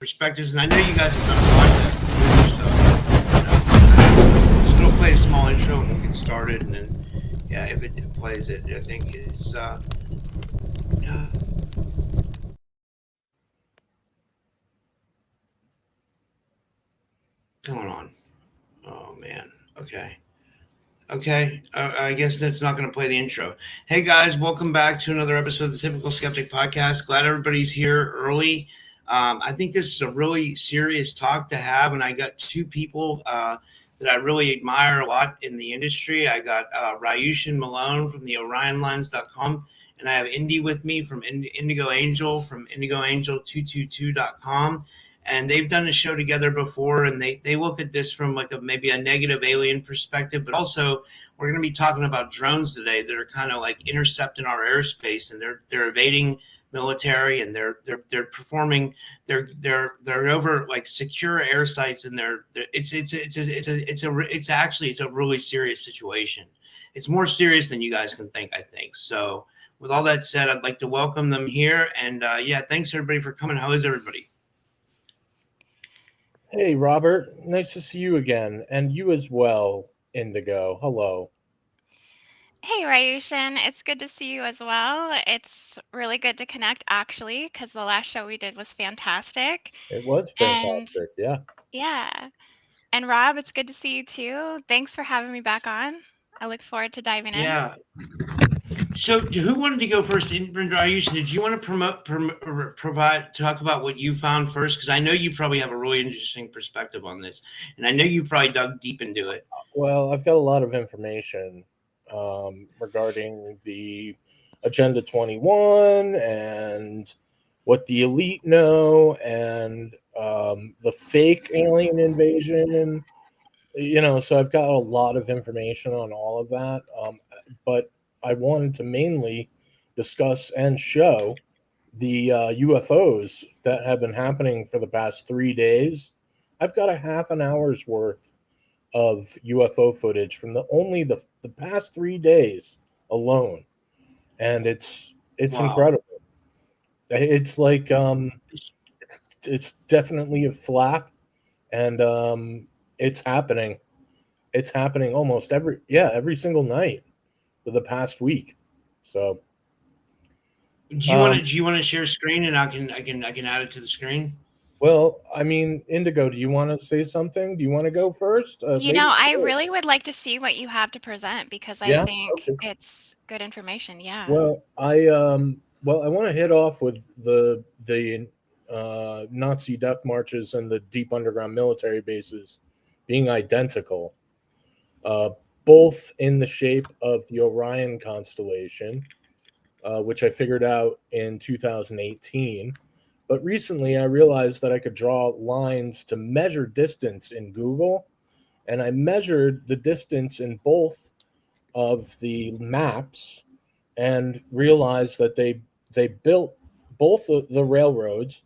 perspectives. And I know you guys have done a podcast before, so just gonna play a small intro and we'll get started. And then, yeah, if it plays it, I think it's going on. Oh man. Okay. I guess that's not going to play the intro. Hey guys, welcome back to another episode of the Typical Skeptic Podcast. Glad everybody's here early. I think this is a really serious talk to have, and I got two people that I really admire a lot in the industry. I got Ryushin Malone from the OrionLines.com, and I have Indy with me from Indigoangel from Indigoangel222.com. And they've done a show together before, and they look at this from like maybe a negative alien perspective, but also we're going to be talking about drones today that are kind of like intercepting our airspace, and they're evading military, and they're performing they're over like secure air sites, and it's a really serious situation. It's more serious than you guys can think, I think. So with all that said, I'd like to welcome them here, and yeah, thanks everybody for coming. How is everybody? Hey, Robert. Nice to see you again. And you as well, Indigo. Hello. Hey, Ryushin. It's good to see you as well. It's really good to connect, actually, because the last show we did was fantastic. It was fantastic, yeah. Yeah. And Rob, it's good to see you too. Thanks for having me back on. I look forward to diving in. Yeah. So, who wanted to go first? Ryushin, did you want to talk about what you found first? Because I know you probably have a really interesting perspective on this, and I know you probably dug deep into it. Well, I've got a lot of information regarding the Agenda 21 and what the elite know, and the fake alien invasion. So I've got a lot of information on all of that. But I wanted to mainly discuss and show the UFOs that have been happening for the past 3 days. I've got a half an hour's worth of UFO footage from the past 3 days alone, and it's Wow. incredible. It's like it's definitely a flap, and it's happening. It's happening almost every single night for the past week. So, Do you want to share screen, and I can add it to the screen? well, I mean, Indigo, do you want to say something? Do you want to go first? I really would like to see what you have to present, because I think Okay. it's good information. Yeah. Well, I want to hit off with the Nazi death marches and the deep underground military bases being identical, both in the shape of the Orion constellation, which I figured out in 2018. But recently I realized that I could draw lines to measure distance in Google, and I measured the distance in both of the maps and realized that they built both of the railroads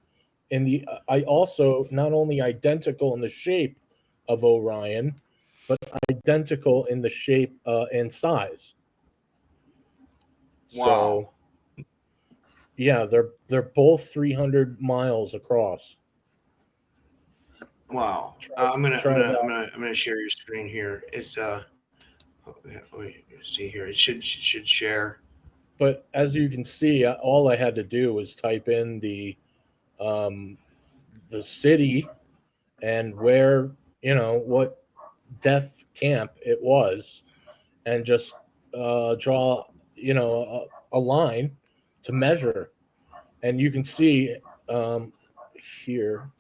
in the I also not only identical in the shape of Orion, but identical in the shape and size. Wow. So yeah, they're both 300 miles across. Wow. I'm gonna share your screen here. It's let me see here. It should share. But as you can see, all I had to do was type in the city and where, what death camp it was, and just draw, a line to measure. And you can see here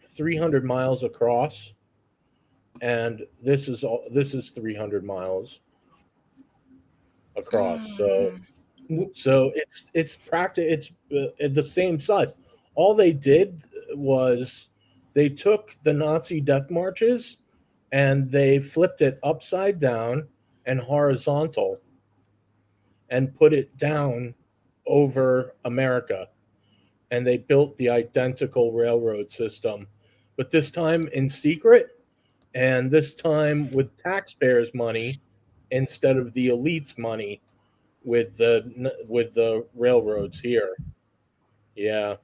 300 miles across, and this is 300 miles across. So it's the same size. All they did was they took the Nazi death marches and they flipped it upside down and horizontal and put it down over America, and they built the identical railroad system, but this time in secret, and this time with taxpayers' money instead of the elite's money with the railroads here. Yeah.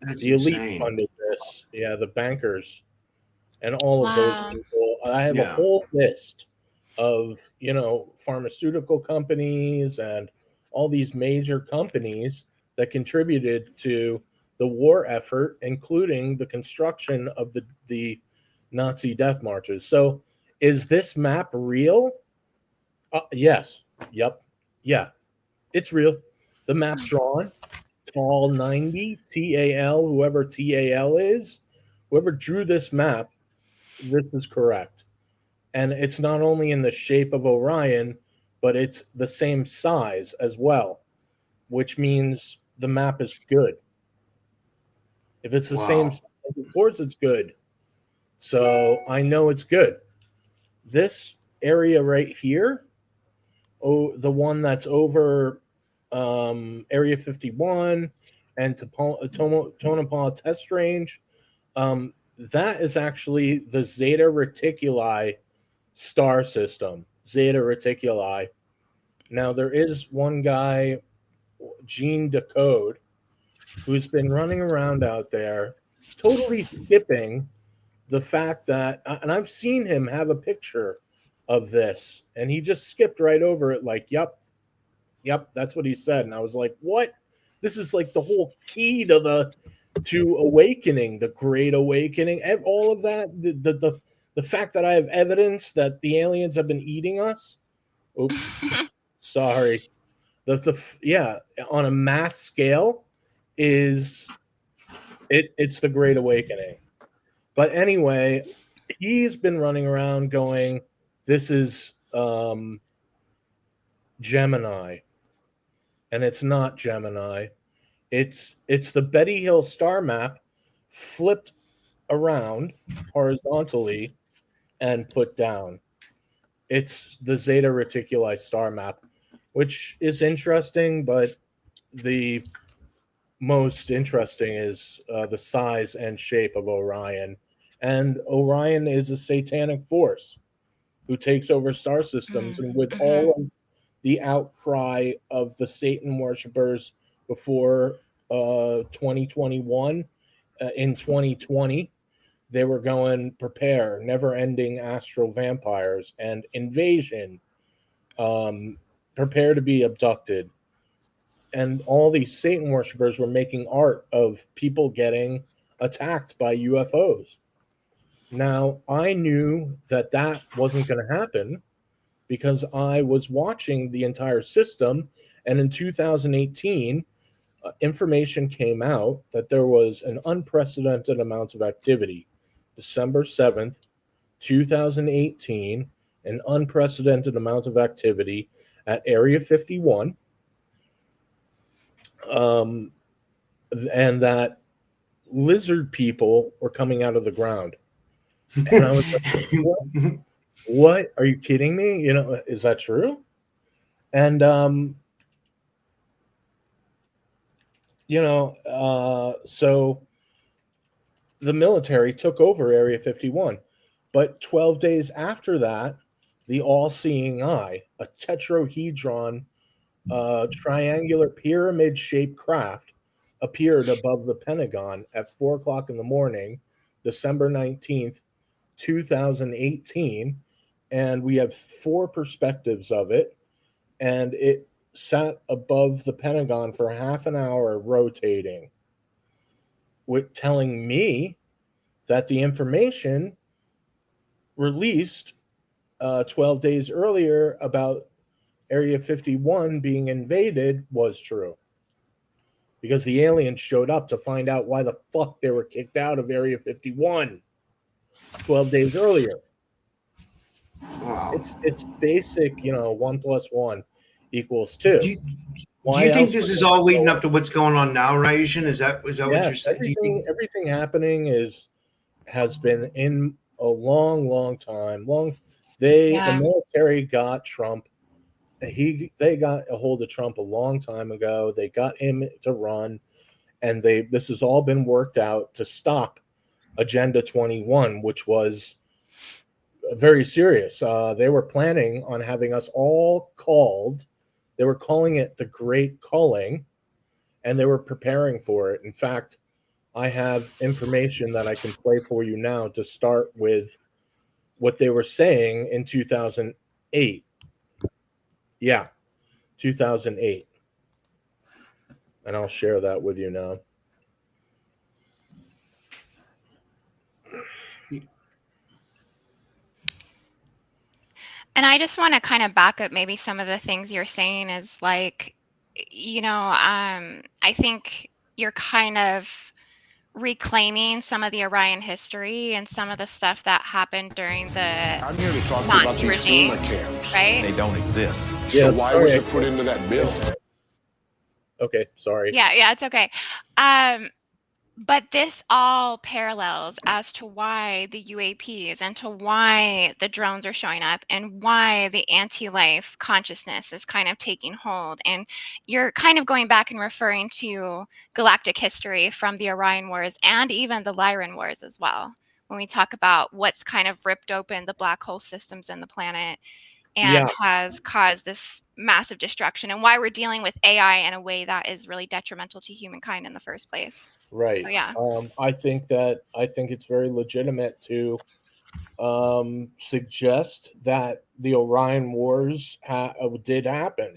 That's The elite insane. funded this. Yeah, the bankers and all of those Wow. people. I have a Yeah. whole list of, pharmaceutical companies and all these major companies that contributed to the war effort, including the construction of the Nazi death marches. So, is this map real? Yes. Yep. Yeah, it's real. The map drawn, Tall 90, TAL, whoever TAL is, whoever drew this map, this is correct. And it's not only in the shape of Orion, but it's the same size as well, which means the map is good. If it's the same Wow. size, of course it's good. So I know it's good. This area right here, the one that's over Area 51 and Tonopah Test Range, that is actually the Zeta Reticuli star system. Zeta Reticuli. Now, there is one guy, Gene Decode, who's been running around out there totally skipping the fact that, and I've seen him have a picture of this, and he just skipped right over it like, yep, that's what he said. And I was like, what? This is like the whole key to awakening, the great awakening, and all of that. The fact that I have evidence that the aliens have been eating us. Oops, sorry. Yeah, on a mass scale is it's the great awakening. But anyway, he's been running around going, this is Gemini, and it's not Gemini. It's the Betty Hill star map flipped around horizontally and put down. It's the Zeta Reticuli star map, which is interesting, but the most interesting is the size and shape of Orion. And Orion is a satanic force who takes over star systems. And with Mm-hmm. all of the outcry of the Satan worshippers before 2021, in 2020, they were going prepare, never ending astral vampires and invasion, prepare to be abducted. And all these Satan worshippers were making art of people getting attacked by UFOs. Now, I knew that that wasn't going to happen because I was watching the entire system. And in 2018, information came out that there was an unprecedented amount of activity. December 7th, 2018, an unprecedented amount of activity at Area 51. And that lizard people were coming out of the ground. And I was like, what? Are you kidding me? Is that true? And, so the military took over Area 51. But 12 days after that, the all-seeing eye, a tetrahedron triangular pyramid-shaped craft, appeared above the Pentagon at 4 o'clock in the morning, December 19th, 2018. And we have 4 perspectives of it. And it sat above the Pentagon for half an hour rotating, with telling me that the information released 12 days earlier about Area 51 being invaded was true. Because the aliens showed up to find out why the fuck they were kicked out of Area 51 12 days earlier. Wow. It's basic, 1 + 1 = 2. Do Why you think else this would is they all leading go up to what's going on now, Ryushin? Is that what Yes, you're saying? Do you think? everything happening has been in a long time. The Yeah. military got Trump. They got a hold of Trump a long time ago. They got him to run, and this has all been worked out to stop Agenda 21, which was very serious. They were planning on having us all called. They were calling it the Great Culling, and they were preparing for it. In fact, I have information that I can play for you now to start with what they were saying in 2008. Yeah, 2008. And I'll share that with you now. And I just want to kind of back up maybe some of the things you're saying is like, I think you're kind of reclaiming some of the Orion history and some of the stuff that happened during the I'm here to talk to you about Nazi these regime, FEMA camps. right? They don't exist. So Yeah, why sorry, was I it put into that bill? Okay, sorry. Yeah, it's okay. But this all parallels as to why the UAPs and to why the drones are showing up and why the anti-life consciousness is kind of taking hold. And you're kind of going back and referring to galactic history from the Orion Wars and even the Lyran Wars as well, when we talk about what's kind of ripped open the black hole systems in the planet and has caused this massive destruction, and why we're dealing with AI in a way that is really detrimental to humankind in the first place. Right. So yeah. I think it's very legitimate to suggest that the Orion Wars did happen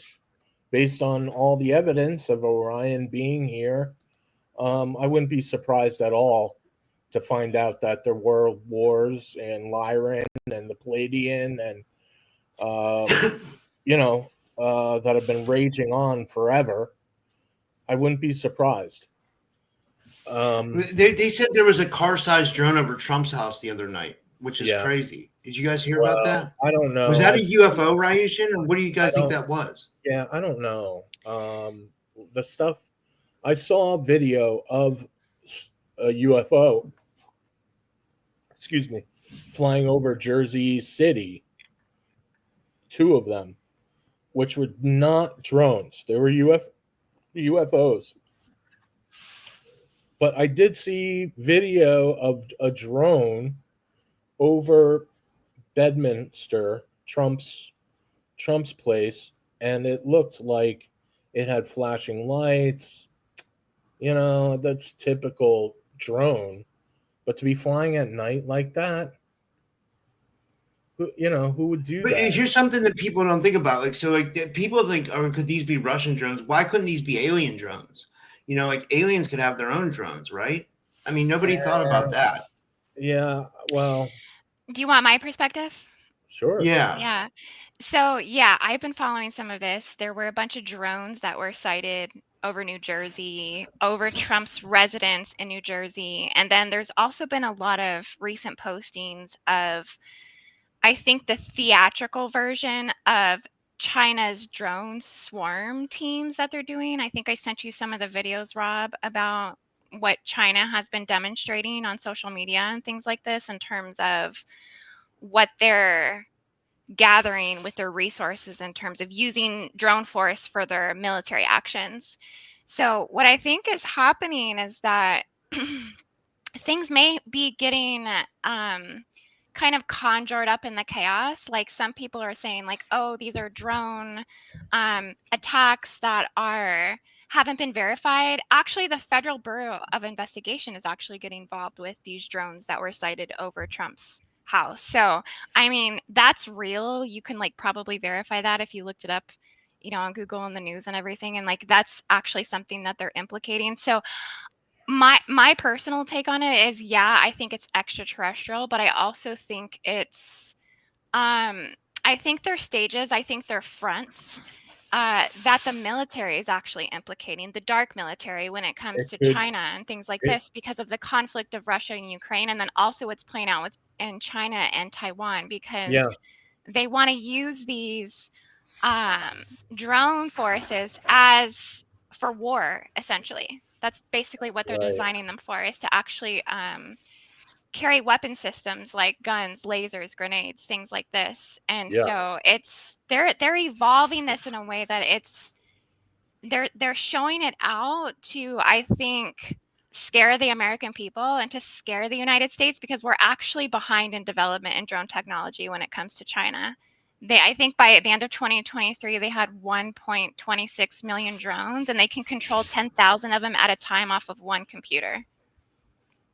based on all the evidence of Orion being here. I wouldn't be surprised at all to find out that there were wars in Lyran and the Palladian and that have been raging on forever. I wouldn't be surprised. They said there was a car-sized drone over Trump's house the other night, which is crazy. Did you guys hear about that? I don't know. Was that a UFO, Ryushin, or what do you guys think that was? Yeah, I don't know. The stuff I saw a video of a UFO, flying over Jersey City. 2 of them, which were not drones. They were UFOs. But I did see video of a drone over Bedminster, Trump's place, and it looked like it had flashing lights. That's typical drone. But to be flying at night like that, who would do But that? here's something that people don't think about. People think, oh, could these be Russian drones? Why couldn't these be alien drones? Aliens could have their own drones, right? I mean, nobody thought about that. Yeah, well. Do you want my perspective? Sure. Yeah. So, yeah, I've been following some of this. There were a bunch of drones that were sighted over New Jersey, over Trump's residence in New Jersey. And then there's also been a lot of recent postings of, I think, the theatrical version of China's drone swarm teams that they're doing. I think I sent you some of the videos, Rob, about what China has been demonstrating on social media and things like this in terms of what they're gathering with their resources in terms of using drone force for their military actions. So what I think is happening is that things may be getting kind of conjured up in the chaos. Like some people are saying, like, oh, these are drone attacks that haven't been verified. Actually, the Federal Bureau of Investigation is actually getting involved with these drones that were sighted over Trump's house. So, I mean, that's real. You can probably verify that if you looked it up, on Google and the news and everything. And that's actually something that they're implicating. So my personal take on it is, yeah, I think it's extraterrestrial, but I also think it's I think they're stages, I think they're fronts that the military is actually implicating, the dark military, when it comes to China and things like this, because of the conflict of Russia and Ukraine, and then also what's playing out in China and Taiwan, because they want to use these drone forces for war, essentially. That's basically what they're designing them for, is to actually carry weapon systems like guns, lasers, grenades, things like this. And so they're evolving this in a way that they're showing it out to, I think, scare the American people and to scare the United States, because we're actually behind in development in drone technology when it comes to China. I think by the end of 2023, they had 1.26 million drones, and they can control 10,000 of them at a time off of one computer.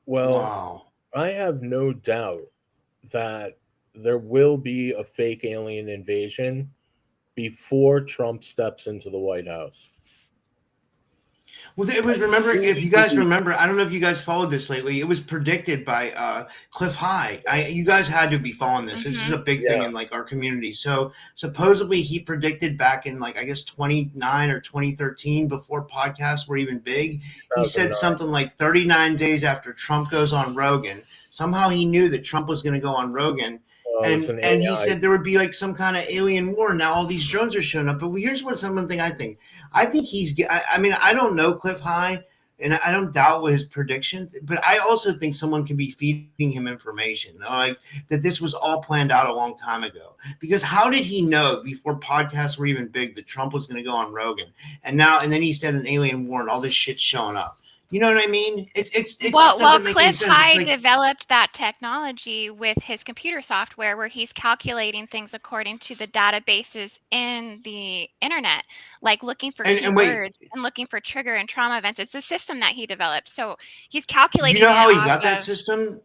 Well, Wow. I have no doubt that there will be a fake alien invasion before Trump steps into the White House. Well, it was, remember, if you guys remember, I don't know if you guys followed this lately. It was predicted by Cliff High. You guys had to be following this. This is a big thing in like our community. So supposedly he predicted back in like, I guess 29 or 2013, before podcasts were even big. He said something like 39 days after Trump goes on Rogan. Somehow he knew that Trump was going to go on Rogan. And he said there would be like some kind of alien war. Now all these drones are showing up. But here's what something I think. I think I mean, I don't know Cliff High, and I don't doubt what his prediction, but I also think someone could be feeding him information, like that this was all planned out a long time ago. Because how did he know before podcasts were even big that Trump was going to go on Rogan? And then he said an alien war and all this shit's showing up. You know what I mean? It just doesn't make any Cliff sense. High Like, developed that technology with his computer software, where he's calculating things according to the databases in the internet, like looking for keywords and looking for trigger and trauma events. It's a system that he developed. So he's calculating. You know how he got that system?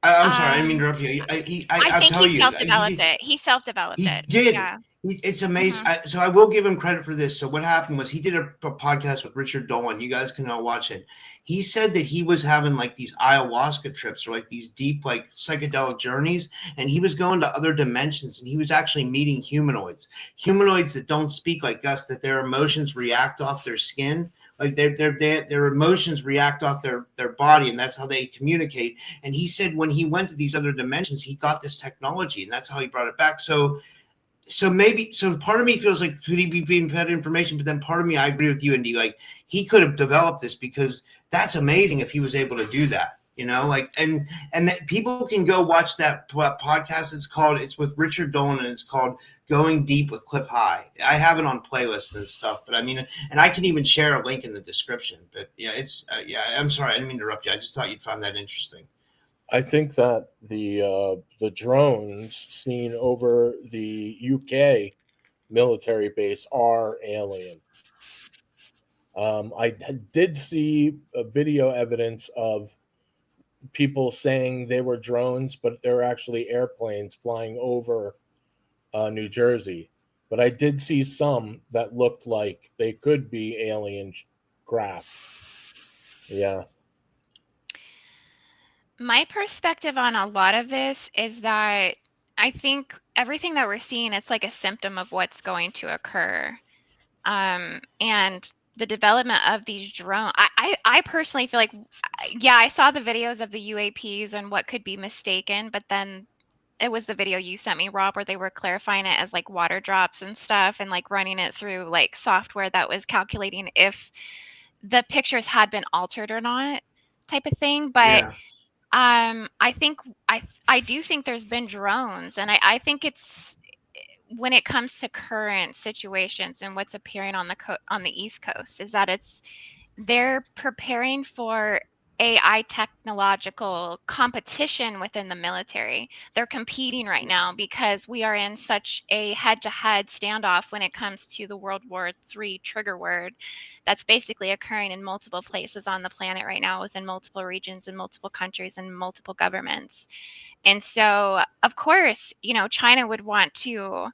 I'm sorry, I didn't mean to interrupt you. I think he self-developed it. He self-developed it. Did. Yeah. It's amazing. So I will give him credit for this. So what happened was he did a podcast with Richard Dolan. You guys can all watch it. He said that he was having like these ayahuasca trips, or like these deep, like psychedelic journeys. And he was going to other dimensions, and he was actually meeting humanoids that don't speak like us, that their emotions react off their skin. Like their emotions react off their body, and that's how they communicate. And he said when he went to these other dimensions, he got this technology, and that's how he brought it back. So part of me feels like, could he be being fed information? But then part of me, I agree with you, Andy. Like, he could have developed this, because that's amazing if he was able to do that. You know, like, and that people can go watch that podcast. It's with Richard Dolan, and it's called Going Deep with Cliff High. I have it on playlists and stuff, but I mean, and I can even share a link in the description. But yeah, it's I'm sorry, I didn't mean to interrupt you. I just thought you'd find that interesting. I think that the drones seen over the UK military base are alien. I did see a video evidence of people saying they were drones, but they're actually airplanes flying over New Jersey. But I did see some that looked like they could be alien craft. Yeah. My perspective on a lot of this is that I think everything that we're seeing, it's like a symptom of what's going to occur. And the development of these drones, I personally feel like, yeah, I saw the videos of the UAPs and what could be mistaken, but then it was the video you sent me, Rob, where they were clarifying it as like water drops and stuff, and like running it through like software that was calculating if the pictures had been altered or not, type of thing. But I think I do think there's been drones, and I think it's, when it comes to current situations and what's appearing on the East Coast, is that they're preparing for AI technological competition within the military. They're competing right now because we are in such a head-to-head standoff when it comes to the World War III trigger word that's basically occurring in multiple places on the planet right now, within multiple regions and multiple countries and multiple governments. And so, of course, China would want to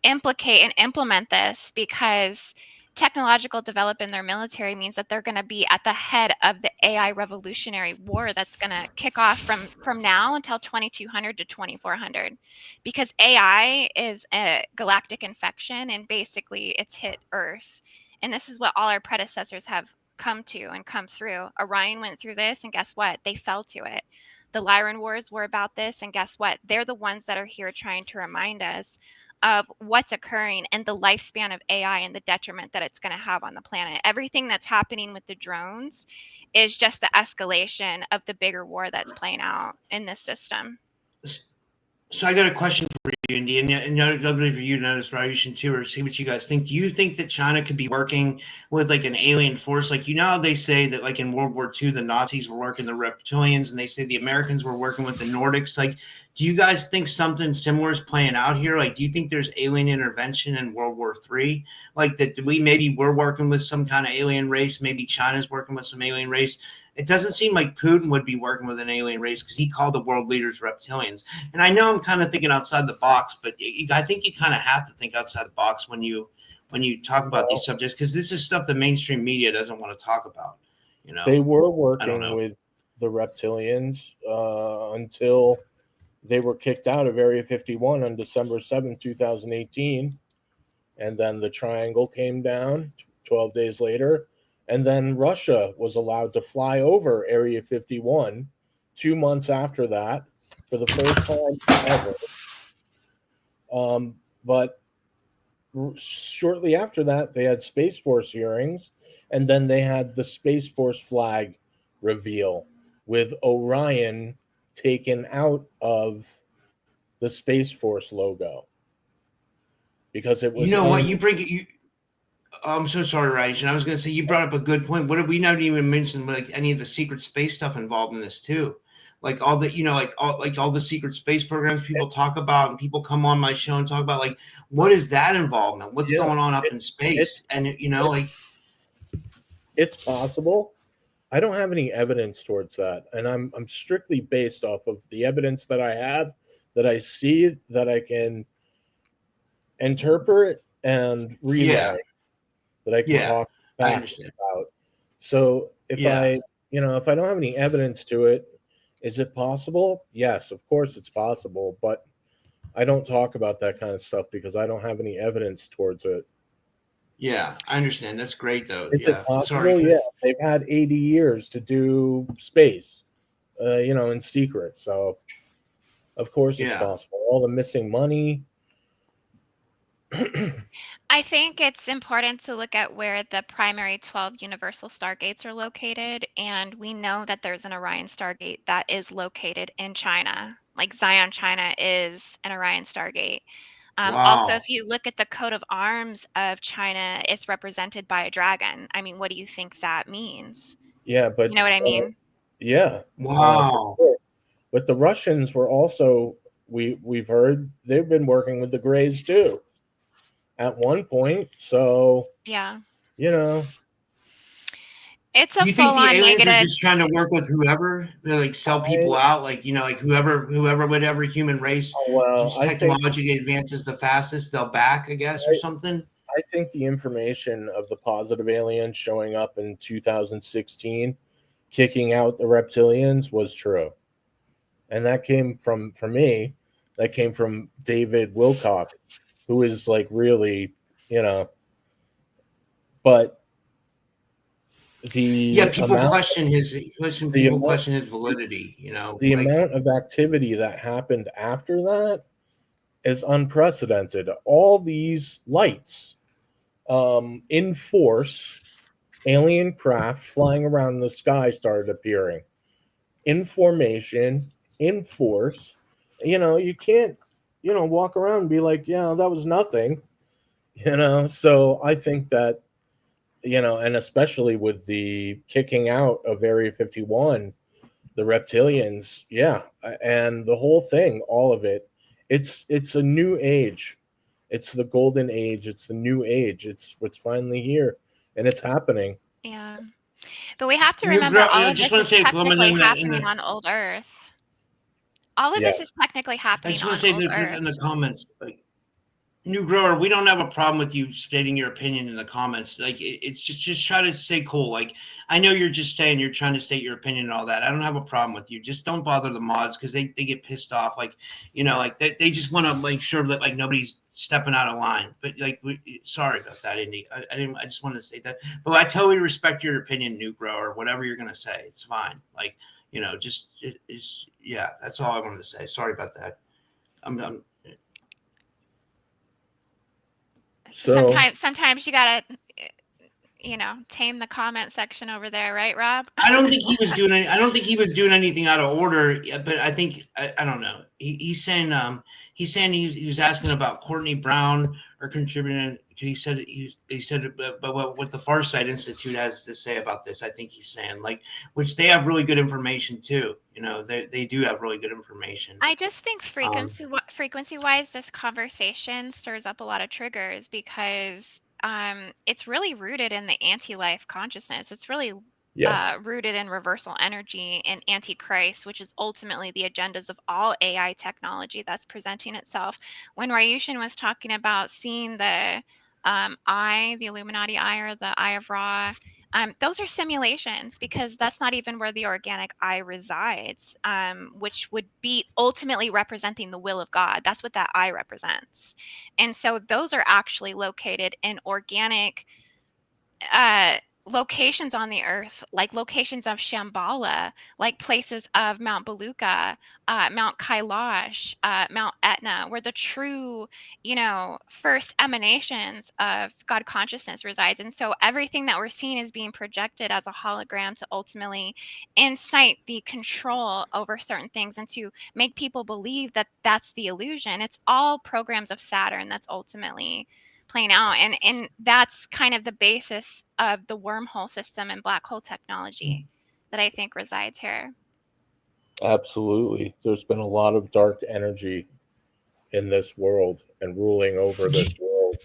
implicate and implement this, because technological development in their military means that they're going to be at the head of the AI revolutionary war that's going to kick off from now until 2200 to 2400, because AI is a galactic infection, and basically it's hit Earth. And this is what all our predecessors have come to and come through. Orion went through this, and guess what? They fell to it. The Lyran Wars were about this, and guess what? They're the ones that are here trying to remind us of what's occurring and the lifespan of AI and the detriment that it's going to have on the planet. Everything that's happening with the drones is just the escalation of the bigger war that's playing out in this system. So I got a question for you, Indy, and I'd love for you to notice Ryushin too, or see what you guys think. Do you think that China could be working with like an alien force? Like, you know how they say that like in World War II, the Nazis were working the reptilians, and they say the Americans were working with the Nordics. Like, do you guys think something similar is playing out here? Like, do you think there's alien intervention in World War III? Like that we're working with some kind of alien race, maybe China's working with some alien race. It doesn't seem like Putin would be working with an alien race because he called the world leaders reptilians. And I know I'm kind of thinking outside the box, but I think you kind of have to think outside the box when you talk about these subjects, because this is stuff the mainstream media doesn't want to talk about. You know, they were working with the reptilians until they were kicked out of Area 51 on December 7th, 2018. And then the triangle came down 12 days later. And then Russia was allowed to fly over Area 51 2 months after that for the first time ever. But shortly after that, they had Space Force hearings, and then they had the Space Force flag reveal with Orion taken out of the Space Force logo because it was. You know what? You bring it. I'm so sorry, Ryushin. I was going to say you brought up a good point. What did we not even mention like any of the secret space stuff involved in this too? Like all the, like all the secret space programs people talk about, and people come on my show and talk about like what is that involvement? What's going on up in space? It's possible. I don't have any evidence towards that, and I'm strictly based off of the evidence that I have, that I see, that I can interpret and relay, that I can talk back about. So if I don't have any evidence to it, is it possible? Yes, of course it's possible, but I don't talk about that kind of stuff because I don't have any evidence towards it. Yeah, I understand. That's great though. Is it possible? Yeah, they've had 80 years to do space, in secret. So of course it's possible. All the missing money. I think it's important to look at where the primary 12 universal stargates are located, and we know that there's an Orion stargate that is located in China. Like Zion, China is an Orion stargate. Also, if you look at the coat of arms of China, it's represented by a dragon. I mean, what do you think that means? Yeah, but you know what I mean? Yeah. Wow. But the Russians were also, we've heard they've been working with the Greys too at one point. So yeah, Do it's a you think the full-on aliens are negative. just trying to work with whoever? They like sell people out, like like whoever, whatever human race technology advances the fastest, they'll back, I guess, or something. I think the information of the positive aliens showing up in 2016, kicking out the reptilians, was true, and that came from, for me, that came from David Wilcock, who is like really, but people question his validity. The amount of activity that happened after that is unprecedented. All these lights, in force, alien craft flying around the sky started appearing in formation, in force. You can't, walk around and be like, yeah, that was nothing. So I think that, and especially with the kicking out of Area 51, the reptilians, and the whole thing, all of it, it's a new age. It's the golden age. It's the new age. It's what's finally here, and it's happening. Yeah, but we have to remember all of this is technically happening on old Earth. All of this is technically happening on old Earth. In the comments, like, New Grower, we don't have a problem with you stating your opinion in the comments. Like, it's just try to stay cool. Like, I know you're just saying you're trying to state your opinion and all that. I don't have a problem with you. Just don't bother the mods because they get pissed off. Like, like they just want to make sure that like nobody's stepping out of line. But like, sorry about that, Indy. I just wanted to say that. But I totally respect your opinion, New Grower. Whatever you're gonna say, it's fine. Like, that's all I wanted to say. Sorry about that. So sometimes you gotta, tame the comment section over there, right, Rob? I don't think he was doing any, I don't think he was doing anything out of order, but I think I don't know. He's saying he was asking about Courtney Brown or contributing. He said but what the Farsight Institute has to say about this, I think he's saying which they have really good information too. They do have really good information. I just think frequency wise, this conversation stirs up a lot of triggers because it's really rooted in the anti-life consciousness. It's really Yes. rooted in reversal energy and antichrist, which is ultimately the agendas of all AI technology that's presenting itself. When Ryushin was talking about seeing the eye, the Illuminati eye or the eye of Ra, those are simulations because that's not even where the organic eye resides, which would be ultimately representing the will of God. That's what that eye represents. And so those are actually located in organic locations on the earth, like locations of Shambhala, like places of Mount Beluga, Mount Kailash, Mount Etna, where the true, first emanations of God consciousness resides. And so everything that we're seeing is being projected as a hologram to ultimately incite the control over certain things and to make people believe that that's the illusion. It's all programs of Saturn that's ultimately playing out, and that's kind of the basis of the wormhole system and black hole technology that I think resides here. Absolutely. There's been a lot of dark energy in this world and ruling over this world.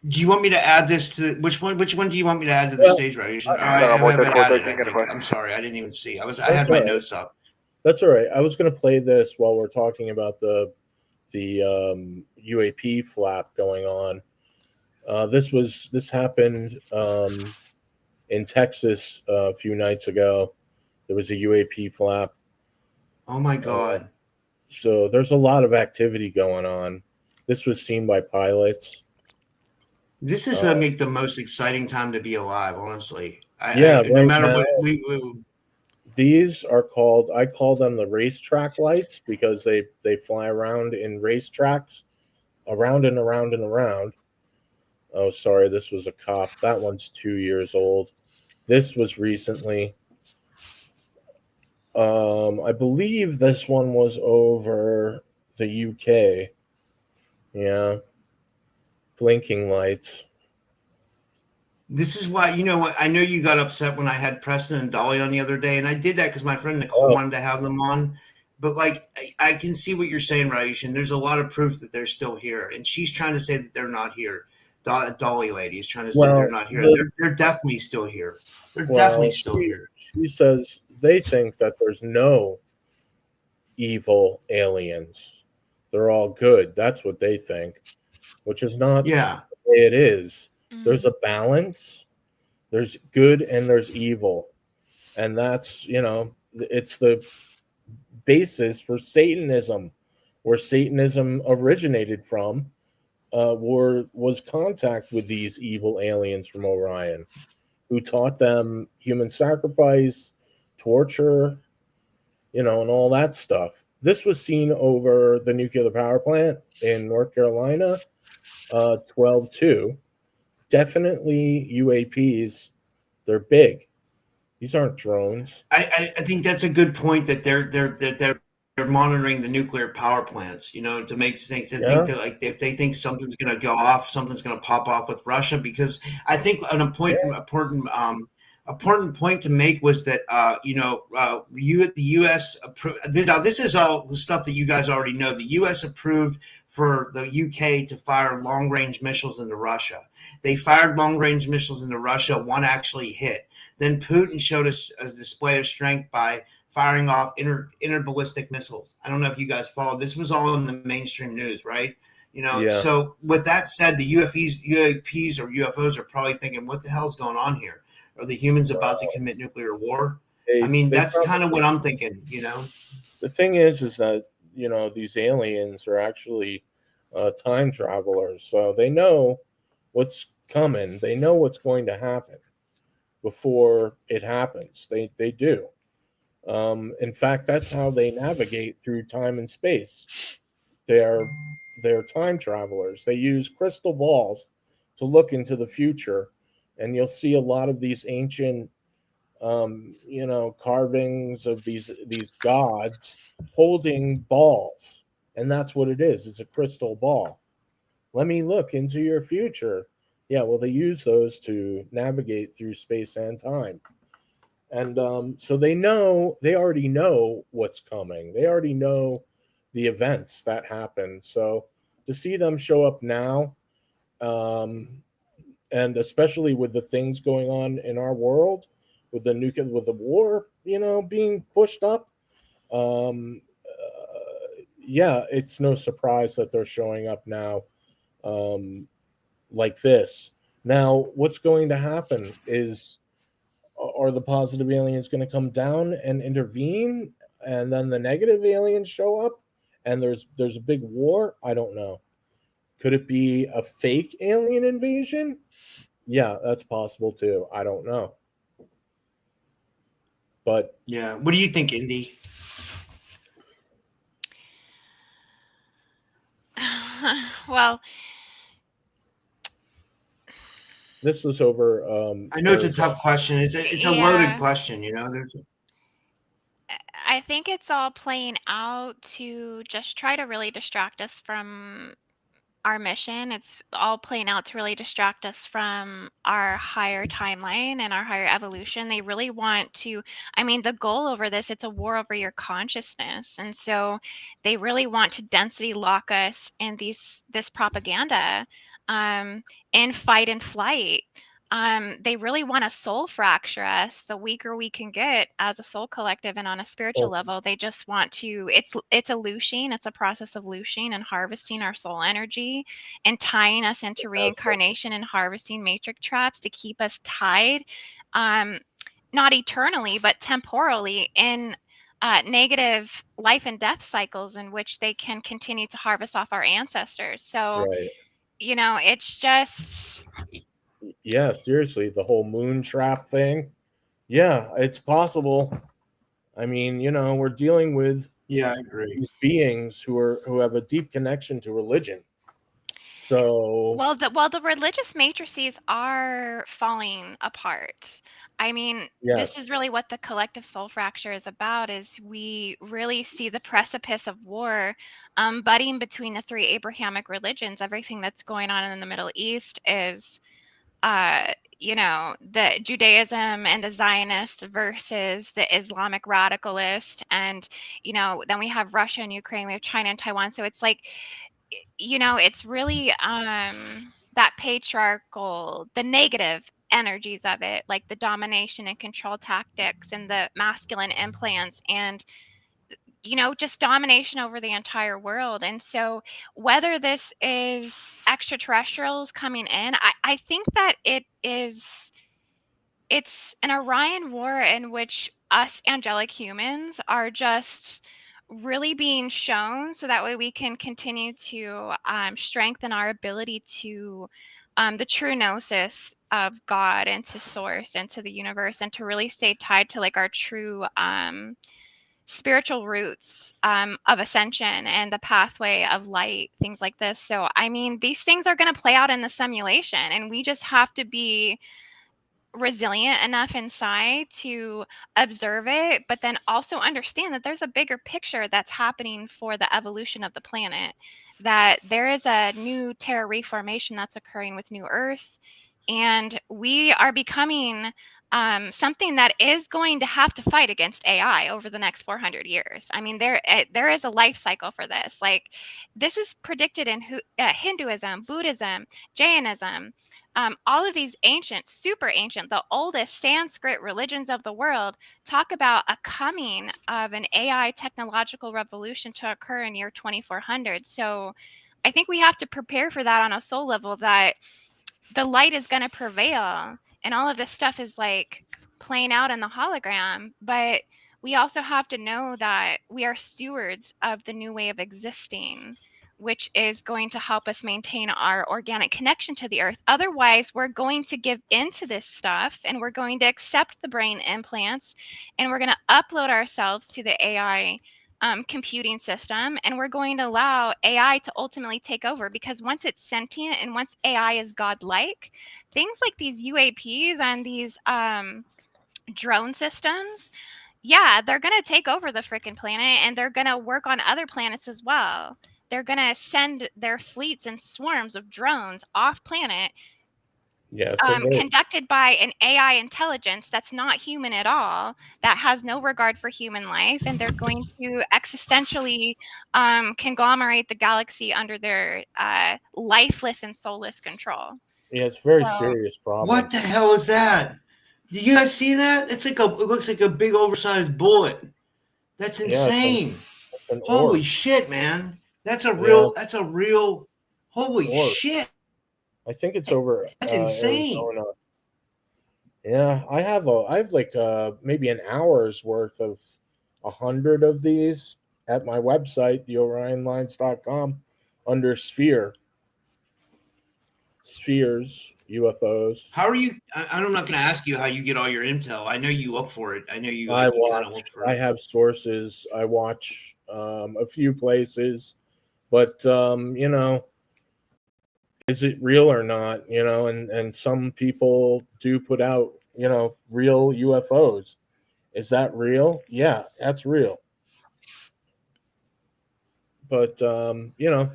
Do you want me to add this to which one do you want me to add to the stage, Ryushin? I have it added, I think. I'm sorry, I didn't even see. I had my notes up. That's all right. I was going to play this while we're talking about the UAP flap going on. This happened in Texas a few nights ago. There was a UAP flap. Oh my God. So there's a lot of activity going on. This was seen by pilots. This is like the most exciting time to be alive, honestly. No matter now, what these are called, I call them the racetrack lights because they fly around in racetracks, around and around and around. Oh, sorry, this was a cop. That one's 2 years old. This was recently. I believe this one was over the UK. Yeah. Blinking lights. This is why, what? I know you got upset when I had Preston and Dolly on the other day, and I did that because my friend Nicole wanted to have them on. But I can see what you're saying, Ryushin. There's a lot of proof that they're still here, and she's trying to say that they're not here. Dolly lady is trying to say they're not here. They're definitely still here. They're definitely still here. She says they think that there's no evil aliens. They're all good. That's what they think, which is not the way it is. There's a balance. There's good and there's evil. And that's, it's the basis for Satanism, where Satanism originated from, was contact with these evil aliens from Orion, who taught them human sacrifice, torture, and all that stuff. This was seen over the nuclear power plant in North Carolina, 12-2. Definitely UAPs. They're big. These aren't drones. I think that's a good point that they're monitoring the nuclear power plants, to think that if they think something's going to go off, something's going to pop off with Russia. Because I think an important point to make was that the U.S. approved. This is all the stuff that you guys already know. The U.S. approved for the UK to fire long-range missiles into Russia. They fired long-range missiles into Russia. One actually hit. Then Putin showed us a display of strength by firing off interballistic missiles. I don't know if you guys followed. This was all in the mainstream news, right? So with that said, the UAPs or UFOs are probably thinking, what the hell's going on here? Are the humans about to commit nuclear war? That's kind of what I'm thinking, The thing is that, these aliens are actually time travelers. So they know what's coming. They know what's going to happen before it happens. They do. In fact, that's how they navigate through time and space. They're time travelers. They use crystal balls to look into the future and you'll see a lot of these ancient carvings of these gods holding balls, and that's what it is. It's a crystal ball. Let me look into your future. Yeah, well, they use those to navigate through space and time. And so they already know what's coming. They already know the events that happen. So to see them show up now, and especially with the things going on in our world, with the war, being pushed up, yeah, it's no surprise that they're showing up now, like this. Now, what's going to happen is, are the positive aliens going to come down and intervene, and then the negative aliens show up, and there's a big war? I don't know. Could it be a fake alien invasion? Yeah, that's possible too. I don't know. But yeah, what do you think, Indy? Well, this was over. I know it's a Arizona. tough question. It's a Yeah. loaded question. I think it's all playing out to just try to really distract us from our mission. It's all playing out to really distract us from our higher timeline and our higher evolution. They really want to, I mean, the goal over this, it's a war over your consciousness. And so they really want to density lock us in this propaganda, in fight and flight. They really want to soul fracture us. The weaker we can get as a soul collective and on a spiritual level, they just want to. It's a looshing. It's a process of looshing and harvesting our soul energy and tying us into reincarnation and harvesting matrix traps to keep us tied, not eternally but temporally in negative life and death cycles in which they can continue to harvest off our ancestors. So, right. it's just. Yeah, seriously, the whole moon trap thing. Yeah, it's possible. I mean, we're dealing with Yeah, I agree. these beings who have a deep connection to religion. So Well, the religious matrices are falling apart. I mean, yes, this is really what the collective soul fracture is about, is we really see the precipice of war budding between the three Abrahamic religions. Everything that's going on in the Middle East is the Judaism and the Zionists versus the Islamic radicalist. And, then we have Russia and Ukraine, we have China and Taiwan. So it's like, it's really that patriarchal, the negative energies of it, like the domination and control tactics and the masculine implants and just domination over the entire world. And so whether this is extraterrestrials coming in, I think that it's an Orion war in which us angelic humans are just really being shown so that way we can continue to strengthen our ability to the true gnosis of God and to source and to the universe, and to really stay tied to like our true spiritual roots of ascension and the pathway of light, things like this. So, I mean, these things are going to play out in the simulation, and we just have to be resilient enough inside to observe it, but then also understand that there's a bigger picture that's happening for the evolution of the planet, that there is a new terra reformation that's occurring with New Earth, and we are becoming something that is going to have to fight against AI over the next 400 years. I mean, there is a life cycle for this. Like, this is predicted in Hinduism, Buddhism, Jainism, all of these ancient, super ancient, the oldest Sanskrit religions of the world talk about a coming of an AI technological revolution to occur in year 2400. So I think we have to prepare for that on a soul level, that the light is going to prevail and all of this stuff is like playing out in the hologram. But we also have to know that we are stewards of the new way of existing, which is going to help us maintain our organic connection to the earth. Otherwise, we're going to give into this stuff and we're going to accept the brain implants and we're going to upload ourselves to the AI computing system, and we're going to allow AI to ultimately take over, because once it's sentient and once AI is godlike, things like these UAPs and these drone systems, yeah, they're going to take over the freaking planet, and they're going to work on other planets as well. They're going to send their fleets and swarms of drones off planet, Yeah, so conducted by an AI intelligence that's not human at all, that has no regard for human life, and they're going to existentially conglomerate the galaxy under their lifeless and soulless control. yeah, it's a very So- serious problem. What the hell is that? Did you guys see that? It looks like a big oversized bullet. That's insane. It's an Holy orb. shit, man. That's a real holy Orb. shit. I think it's over That's insane. Arizona. Yeah, I have like maybe an hour's worth of 100 of these at my website, theorionlines.com, under Sphere. Spheres, UFOs. How are you? I'm not going to ask you how you get all your intel. I know you look for it. I know you. I You kind of look for I it. have sources. I watch a few places, but you know, is it real or not? You know, and some people do put out, you know, real UFOs. Is that real? Yeah, that's real. But you know,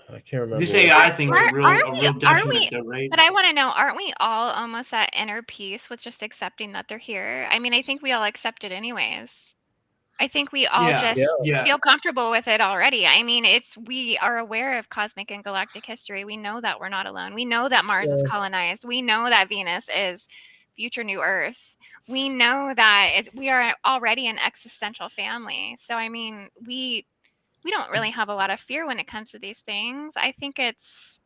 I can't remember. This AI thing's a real aren't detriment, we, though, right? but I want to know, aren't we all almost at inner peace with just accepting that they're here? I mean, I think we all accept it anyways. I think we all Yeah, just yeah. feel comfortable with it already. I mean, we are aware of cosmic and galactic history. We know that we're not alone. We know that Mars is colonized. We know that Venus is future new Earth. We know that we are already an existential family. So, I mean, we don't really have a lot of fear when it comes to these things. I think it's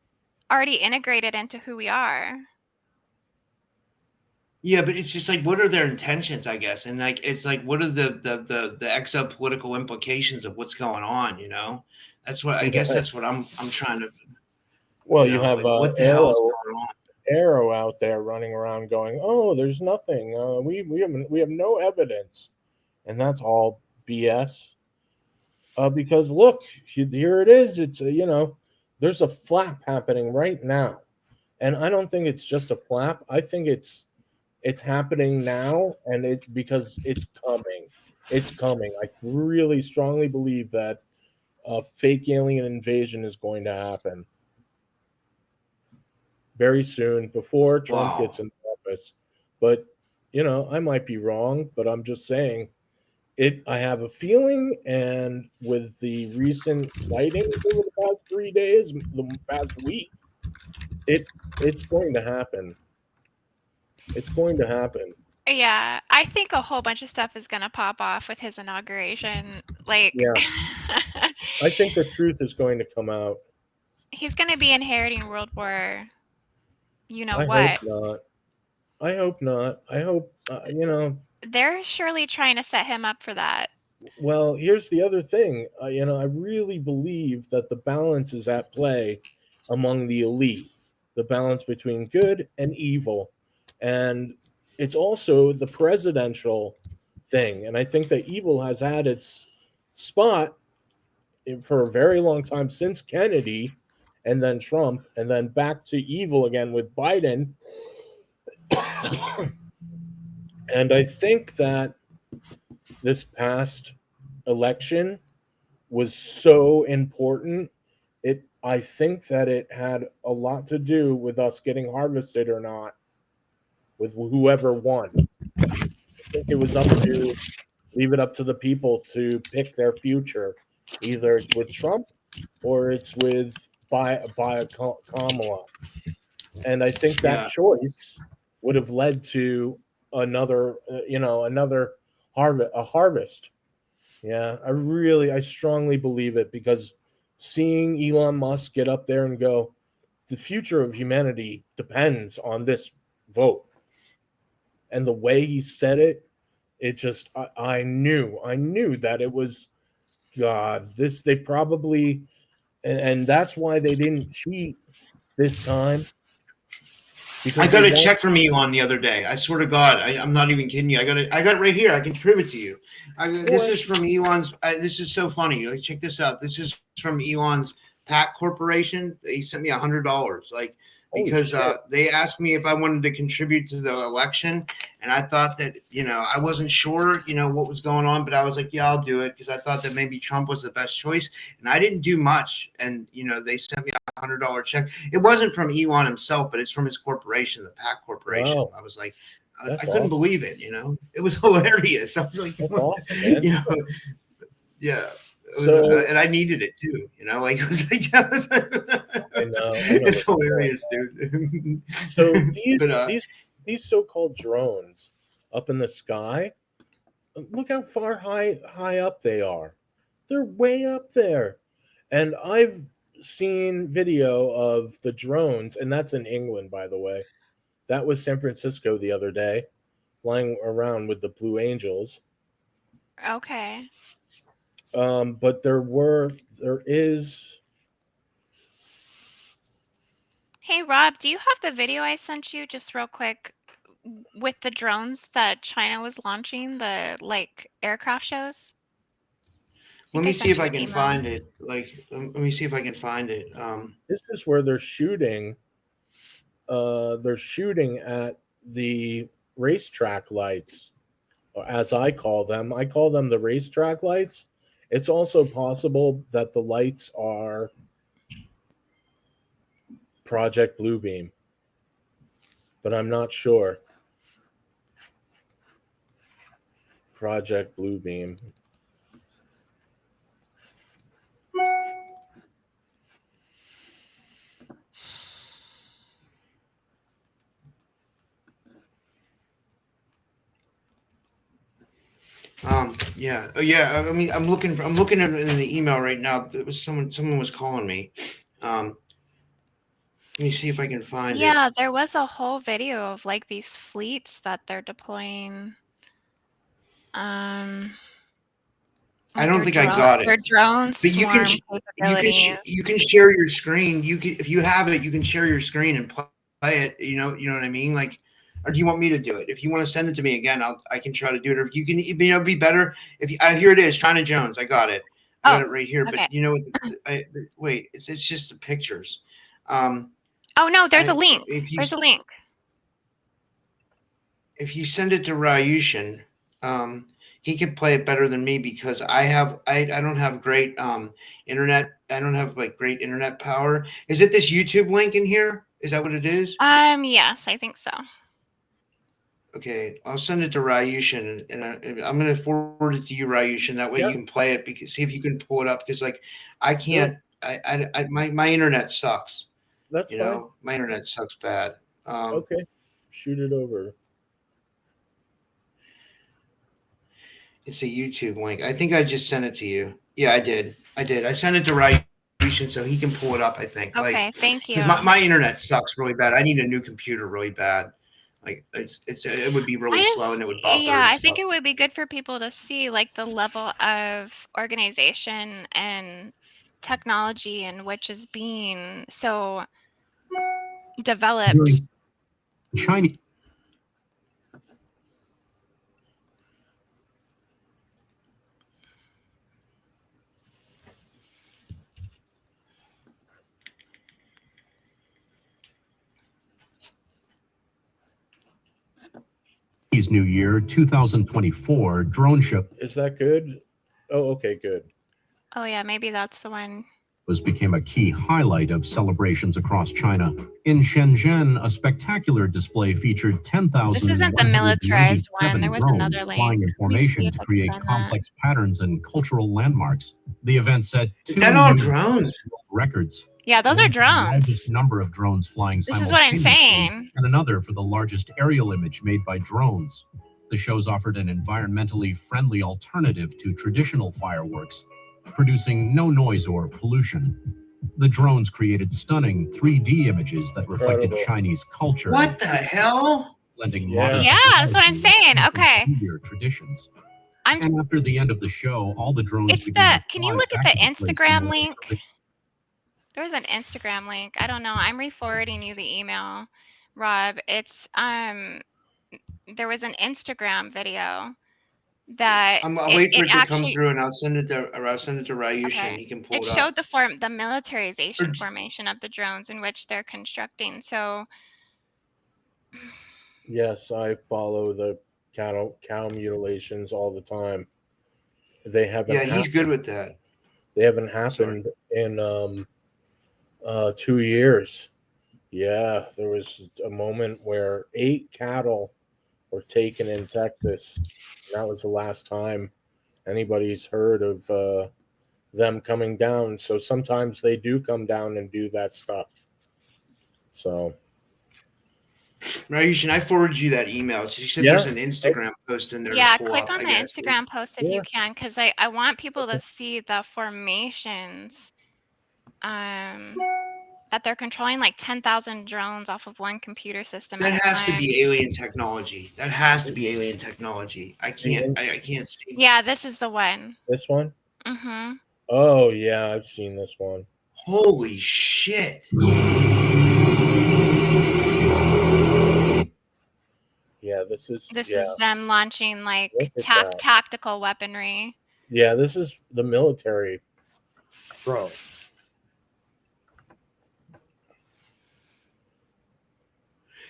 already integrated into who we are. Yeah, but it's just like, what are their intentions, I guess, and like, it's like, what are the exopolitical implications of what's going on? You know, that's what I guess. That's what I'm trying to. Well, you have like, what the hell is going on? Arrow out there running around going, "Oh, there's nothing. We have no evidence," and that's all BS. Because look, here it is. It's you know, there's a flap happening right now, and I don't think it's just a flap. I think it's happening now, and because it's coming. It's coming. I really strongly believe that a fake alien invasion is going to happen very soon before Trump gets in office. But you know, I might be wrong, but I'm just saying it. I have a feeling, and with the recent sightings over the past 3 days, the past week, it's going to happen. It's going to happen. Yeah, I think a whole bunch of stuff is going to pop off with his inauguration. Like, yeah, I think the truth is going to come out. He's going to be inheriting World War. You know I what? hope not. I hope not. I hope you know. They're surely trying to set him up for that. Well, here's the other thing. You know, I really believe that the balance is at play among the elite, the balance between good and evil. And it's also the presidential thing. And I think that evil has had its spot for a very long time, since Kennedy and then Trump, and then back to evil again with Biden. And I think that this past election was so important. I think that it had a lot to do with us getting harvested or not, with whoever won. I think it was leave it up to the people to pick their future. Either it's with Trump or it's with by Kamala. And I think that choice would have led to another harvest. Yeah, I strongly believe it, because seeing Elon Musk get up there and go, the future of humanity depends on this vote, and the way he said it, it just I knew that it was God. They probably, and that's why they didn't cheat this time. Because I got they a want- check from Elon the other day. I swear to God, I'm not even kidding you. I got it right here. I can prove it to you. This is from Elon's. This is so funny. Like, check this out. This is from Elon's PAC Corporation. He sent me $100. Like, because they asked me if I wanted to contribute to the election, and I thought that, you know, I wasn't sure, you know, what was going on, but I was like, yeah, I'll do it, because I thought that maybe Trump was the best choice, and I didn't do much. And, you know, they sent me a $100 check. It wasn't from Elon himself, but it's from his corporation, the PAC Corporation. Wow. I was like, I That's couldn't awesome. believe it. You know, it was hilarious. I was like, That's awesome, man. you know, yeah. So- and I needed it too, you know, like, it was like, I know it's hilarious, dude. So But, these so-called drones up in the sky, look how far high up they are. They're way up there. And I've seen video of the drones, and that's in England, by the way. That was San Francisco the other day, flying around with the Blue Angels. Okay. But there is. Hey, Rob, do you have the video I sent you just real quick with the drones that China was launching, the like aircraft shows? let I me sent see if you I an can email. find it. Like, let me see if I can find it. This is where they're shooting. They're shooting at the racetrack lights, or as I call them. I call them the racetrack lights. It's also possible that the lights are Project Bluebeam, but I'm not sure. Project Bluebeam. Yeah. Oh, yeah. I mean, I'm looking at it in the email right now. It was someone was calling me. Let me see if I can find it. Yeah, there was a whole video of like these fleets that they're deploying. I like don't their think I got Their it. drone But you can swarm capabilities. you can share your screen. If you have it, you can share your screen and play it. You know what I mean? Like, or do you want me to do it? If you want to send it to me again, I can try to do it. Or you can, you know, be better if you, here it is, China Jones. I got it. I got it right here. okay. But you know, wait, it's just the pictures. Oh no, there's a link. There's a link. If you send it to Ryushin, he can play it better than me, because I don't have great internet. I don't have like great internet power. Is it this YouTube link in here? Is that what it is? Yes, I think so. Okay, I'll send it to Ryushin, and I'm going to forward it to you, Ryushin. That way you can play it, because see if you can pull it up, because like I can't. My internet sucks. That's you fine. know, my internet sucks bad. Okay, shoot it over. It's a YouTube link. I think I just sent it to you. Yeah, I did. I sent it to Ryushin so he can pull it up, I think. Okay, like, thank you. Because my internet sucks really bad. I need a new computer really bad. Like, it would be really slow, and it would buffer. Yeah, I think it would be good for people to see like the level of organization and technology in which is being so developed. China. New Year 2024 drone show. Is that good? Oh, okay, good. Oh yeah, maybe that's the one. Became a key highlight of celebrations across China. In Shenzhen, a spectacular display featured 10,000. This isn't the militarized one. There was drones another flying link. in formation to create complex patterns and cultural landmarks. The event set 2 all drones records. Yeah, those are drones. Largest number of drones flying This is what I'm saying. and another for the largest aerial image made by drones. The shows offered an environmentally friendly alternative to traditional fireworks, producing no noise or pollution. The drones created stunning 3D images that reflected Chinese culture. What the hell? Blending Yeah, that's what I'm saying. Okay. Traditions. And after the end of the show, all the drones. Can you look at the Instagram link? There was an Instagram link. I don't know. I'm re-forwarding you the email. Rob. It's there was an Instagram video that I'll wait for it it to come actually through, and I'll send it to Ryushin. okay. He can pull It it up. showed the militarization Or- formation of the drones in which they're constructing. So Yes, I follow the cow mutilations all the time. They haven't. Yeah, he's good with that. They haven't happened in 2 years. Yeah, there was a moment where 8 cattle were taken in Texas. And that was the last time anybody's heard of them coming down. So sometimes they do come down and do that stuff. So Ryushin, I forwarded you that email. She said Yeah. there's an Instagram post in there yeah, to pull click up, on I the guess. Instagram post if Yeah. you can, because I want people to see the formations. That they're controlling like 10,000 drones off of one computer system at That a has to time. be alien technology. That has to be alien technology. I can't see. Yeah, this is the one. This one? Mm-hmm. Oh, yeah, I've seen this one. Holy shit. Yeah, this is them launching like Look at that. tactical weaponry. Yeah, this is the military drones.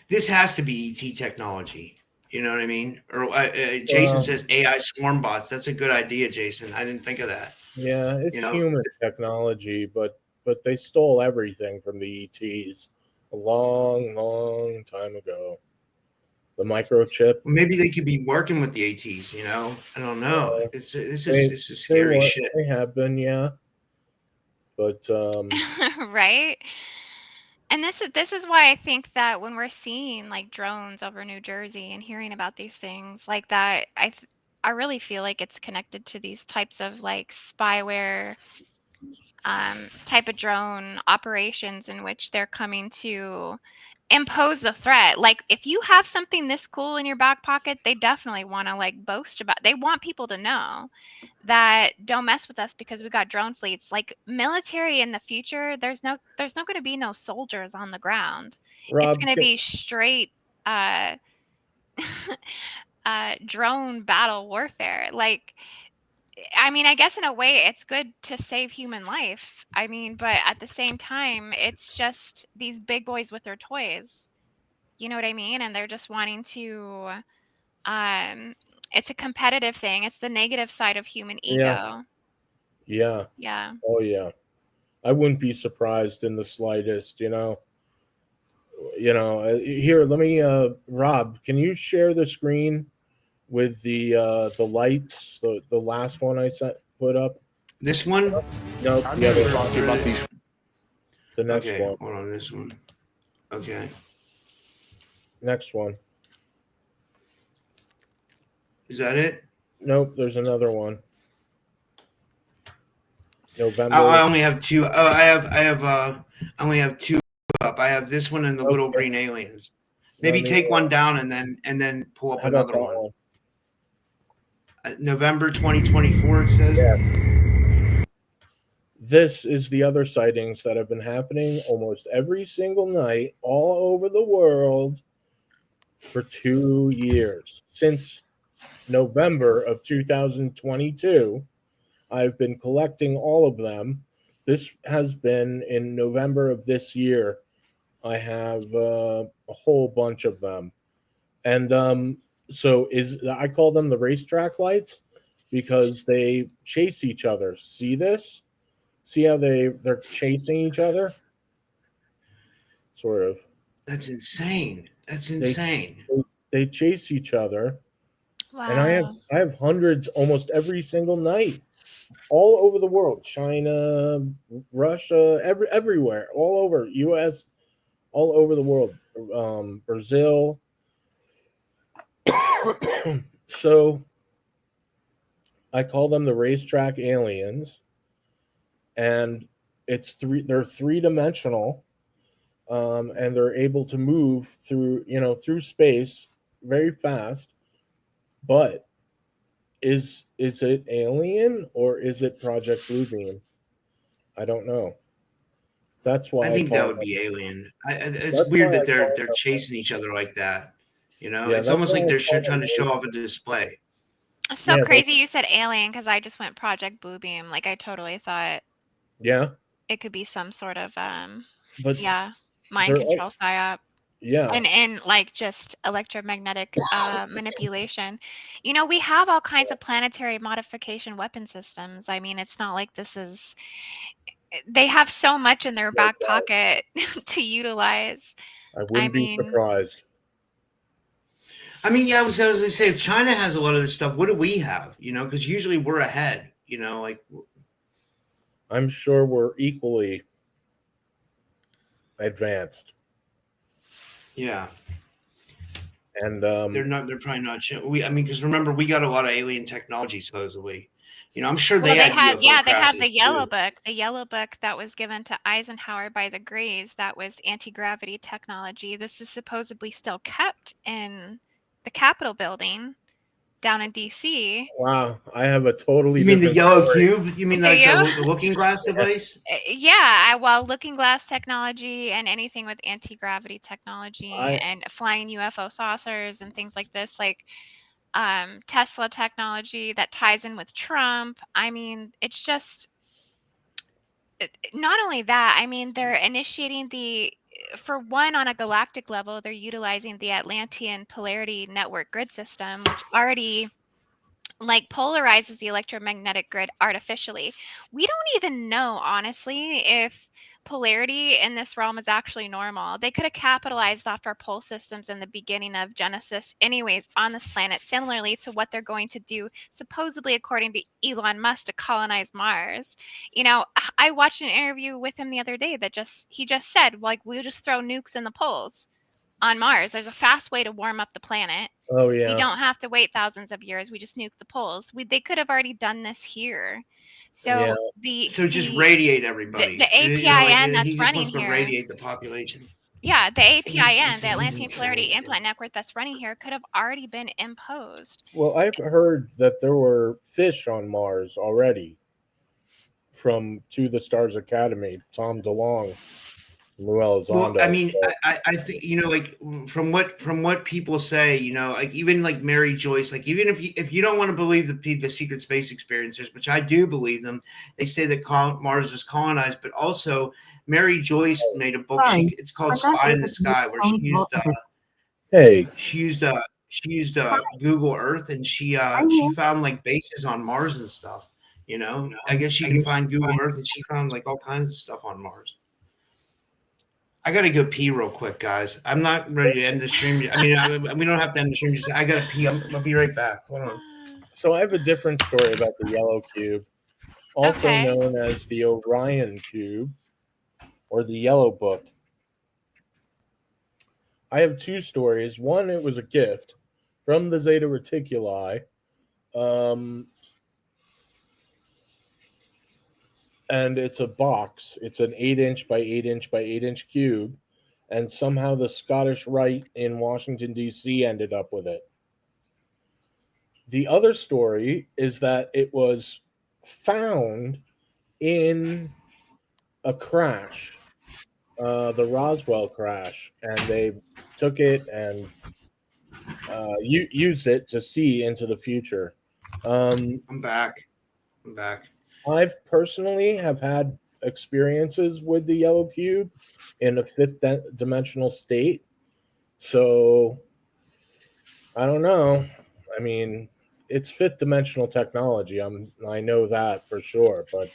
This has to be ET technology. You know what I mean? Or Jason says AI swarm bots. That's a good idea, Jason. I didn't think of that. Yeah, it's human technology, but they stole everything from the ETs a long time ago. The microchip. Well, maybe they could be working with the ATs. You know, I don't know. This is scary shit. They have been, yeah. But Right. And this is why I think that when we're seeing like drones over New Jersey and hearing about these things like that, I really feel like it's connected to these types of like spyware type of drone operations in which they're coming to impose the threat. Like if you have something this cool in your back pocket, they definitely want to like boast about. They want people to know that don't mess with us because we got drone fleets. Like military in the future, there's not going to be no soldiers on the ground. Rob, It's going to be straight drone battle warfare. Like I mean, I guess in a way it's good to save human life. I mean, but at the same time, it's just these big boys with their toys. You know what I mean? And they're just wanting to it's a competitive thing. It's the negative side of human ego. Yeah. Yeah. Oh yeah. I wouldn't be surprised in the slightest, you know. Here, let me Rob, can you share the screen with the lights, the last one I put up? This one? No, I'm the other here to talk to you about these. The next Okay, one. hold on, this one. Okay. Next one. Is that it? Nope, there's another one. November. I only have two. Oh, I only have two up. I have this one and the little green aliens. Maybe take one down and then pull up another one. November 2024, it says. Yeah. This is the other sightings that have been happening almost every single night all over the world for 2 years. Since November of 2022, I've been collecting all of them. This has been in November of this year. I have a whole bunch of them. And so I call them the racetrack lights because they chase each other. See this? See how they're chasing each other? Sort of. That's insane. That's insane. They chase each other. Wow. And I have hundreds almost every single night. All over the world. China, Russia, everywhere. All over. US, all over the world. Brazil. So I call them the racetrack aliens, and they're three-dimensional, and they're able to move through space very fast. But is it alien or is it Project Bluebeam? I don't know. That's why I think that call would be alien. It's That's weird why that I call they're them. chasing each other like that. You know, Yeah, it's that's almost why like I they're call trying them to show off a aliens. display. It's so Yeah, crazy you said alien because I just went Project Bluebeam. Like I totally thought yeah, it could be some sort of but yeah, mind they're control psyop. yeah, And like just electromagnetic manipulation. You know, we have all kinds of planetary modification weapon systems. I mean, it's not like this is they have so much in their back pocket to utilize. I I wouldn't be mean, surprised. I mean, yeah, I was gonna say if China has a lot of this stuff, what do we have? You know, because usually we're ahead. You know, like I'm sure we're equally advanced, yeah, and they're not. They're probably not. I mean, because remember, we got a lot of alien technology supposedly. You know, I'm sure well, they had UFO they had crashes too. the yellow book that was given to Eisenhower by the Greys. That was anti-gravity technology. This is supposedly still kept in the Capitol building down in DC. wow, I have a totally You mean the different yellow story. cube? You mean Do like you? the looking glass device? Yeah, well, looking glass technology and anything with anti-gravity technology I and flying UFO saucers and things like this, like Tesla technology that ties in with Trump. I mean, it's just not only that, I mean, they're initiating for one, on a galactic level, they're utilizing the Atlantean polarity network grid system, which already like polarizes the electromagnetic grid artificially. We don't even know, honestly, if polarity in this realm is actually normal. They could have capitalized off our pole systems in the beginning of Genesis, anyways, on this planet, similarly to what they're going to do, supposedly, according to Elon Musk, to colonize Mars. You know, I watched an interview with him the other day that he just said, like, we'll just throw nukes in the poles on Mars. There's a fast way to warm up the planet. oh We yeah, don't have to wait thousands of years. We just nuke the poles. They could have already done this here. yeah, So So just radiate everybody. the You know, like APIN he that's just running wants to here, radiate the population. yeah, the APIN, He's the Atlantean Polarity insane. Implant Network that's running here could have already been imposed. Well, I've heard that there were fish on Mars already from To the Stars Academy, Tom DeLonge, Noel Well, I Zondo. mean, I think you know, like from what people say, you know, like even like Mary Joyce, like even if you don't want to believe the secret space experiencers, which I do believe them, they say that Mars is colonized, but also Mary Joyce made a book. It's called Spy in the Sky, where Hey, she used Google Earth, and she found like bases on Mars and stuff. You know, I guess you can find Google Earth, and she found like all kinds of stuff on Mars. I gotta go pee real quick, guys. I'm not ready to end the stream. I mean, we don't have to end the stream. Just I gotta pee. I'll be right back. Hold on. so I have a different story about the yellow cube, also Okay. known as the Orion cube or the yellow book. I have two stories. One, it was a gift from the Zeta Reticuli. And it's a box. It's an 8-inch by 8-inch by 8-inch cube. And somehow the Scottish Rite in Washington, D.C. ended up with it. The other story is that it was found in a crash, the Roswell crash, and they took it and used it to see into the future. I'm back. I'm back. I've personally have had experiences with the yellow cube in a fifth dimensional state. So I don't know. I mean, it's fifth dimensional technology. I know that for sure, but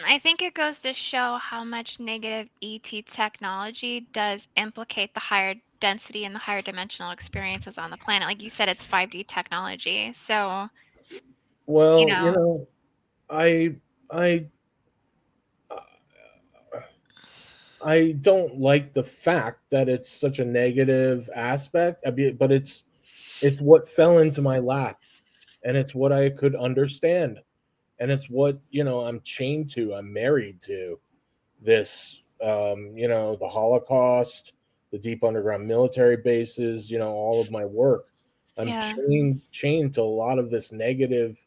I think it goes to show how much negative ET technology does implicate the higher density and the higher dimensional experiences on the planet. Like you said, it's 5D technology. So, you well, you know, know, I I don't like the fact that it's such a negative aspect. I mean, but it's what fell into my lap, and it's what I could understand, and it's what I'm chained to. I'm married to this. The Holocaust, the deep underground military bases. All of my work. I'm yeah. chained to a lot of this negative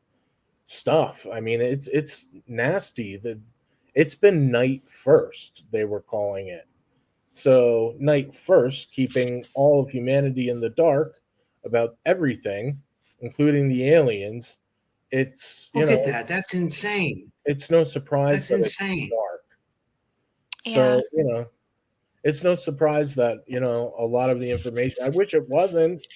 stuff. I mean, it's nasty. It's been night first, they were calling it. So night first, keeping all of humanity in the dark about everything, including the aliens. It's, Look at that. That's insane. it's no surprise That's that it's insane. dark. Yeah. So, it's no surprise that, a lot of the information, I wish it wasn't,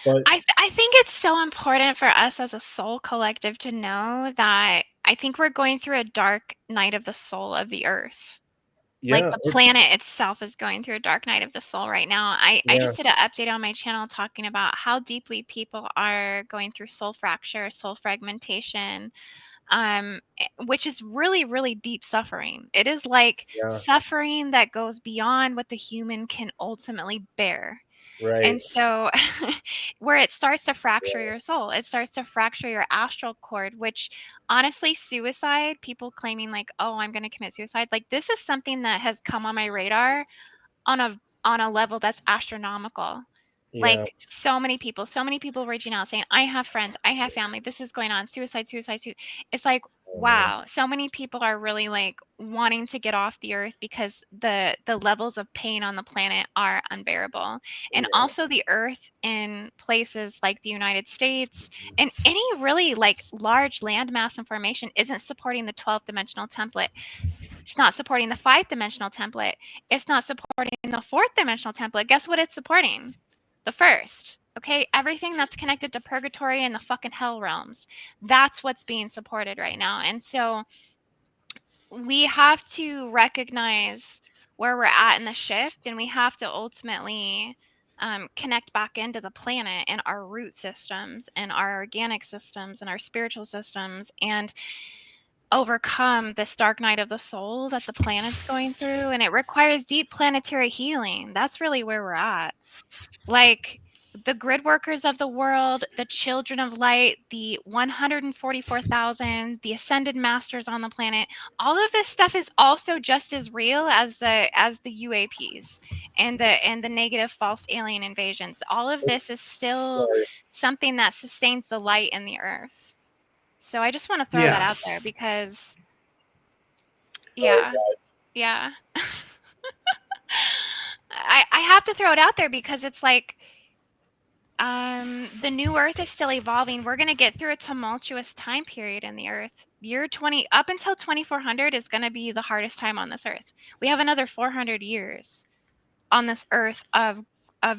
but I think it's so important for us as a soul collective to know that I think we're going through a dark night of the soul of the earth. Like yeah, the planet itself is going through a dark night of the soul right now. I yeah, just did an update on my channel talking about how deeply people are going through soul fracture, soul fragmentation, which is really, really deep suffering. It is like yeah, suffering that goes beyond what the human can ultimately bear. right, And so where it starts to fracture yeah, your soul, it starts to fracture your astral cord, which honestly, suicide, people claiming like, "Oh, I'm going to commit suicide." Like this is something that has come on my radar on a level that's astronomical. yeah, Like so many people reaching out saying, "I have friends, I have family, this is going on, suicide, suicide, suicide." It's like, oh, man, wow, so many people are really like wanting to get off the earth because the levels of pain on the planet are unbearable. And yeah, also the earth in places like the United States and any really like large landmass and formation isn't supporting the 12th dimensional template. It's not supporting the 5th-dimensional template. It's not supporting the 4th-dimensional template. Guess what it's supporting? The first. Okay, everything that's connected to purgatory and the fucking hell realms. That's what's being supported right now. And so we have to recognize where we're at in the shift, and we have to ultimately connect back into the planet and our root systems and our organic systems and our spiritual systems and overcome this dark night of the soul that the planet's going through. And it requires deep planetary healing. That's really where we're at. Like the grid workers of the world, the children of light, the 144,000, the ascended masters on the planet, all of this stuff is also just as real as the UAPs and the negative false alien invasions. All of this is still sorry, something that sustains the light in the earth. So I just want to throw that Yeah. out there because sorry, yeah, guys. yeah. I have to throw it out there because it's like the new earth is still evolving. We're going to get through a tumultuous time period in the earth. Year 20 up until 2400 is going to be the hardest time on this earth. We have another 400 years on this earth of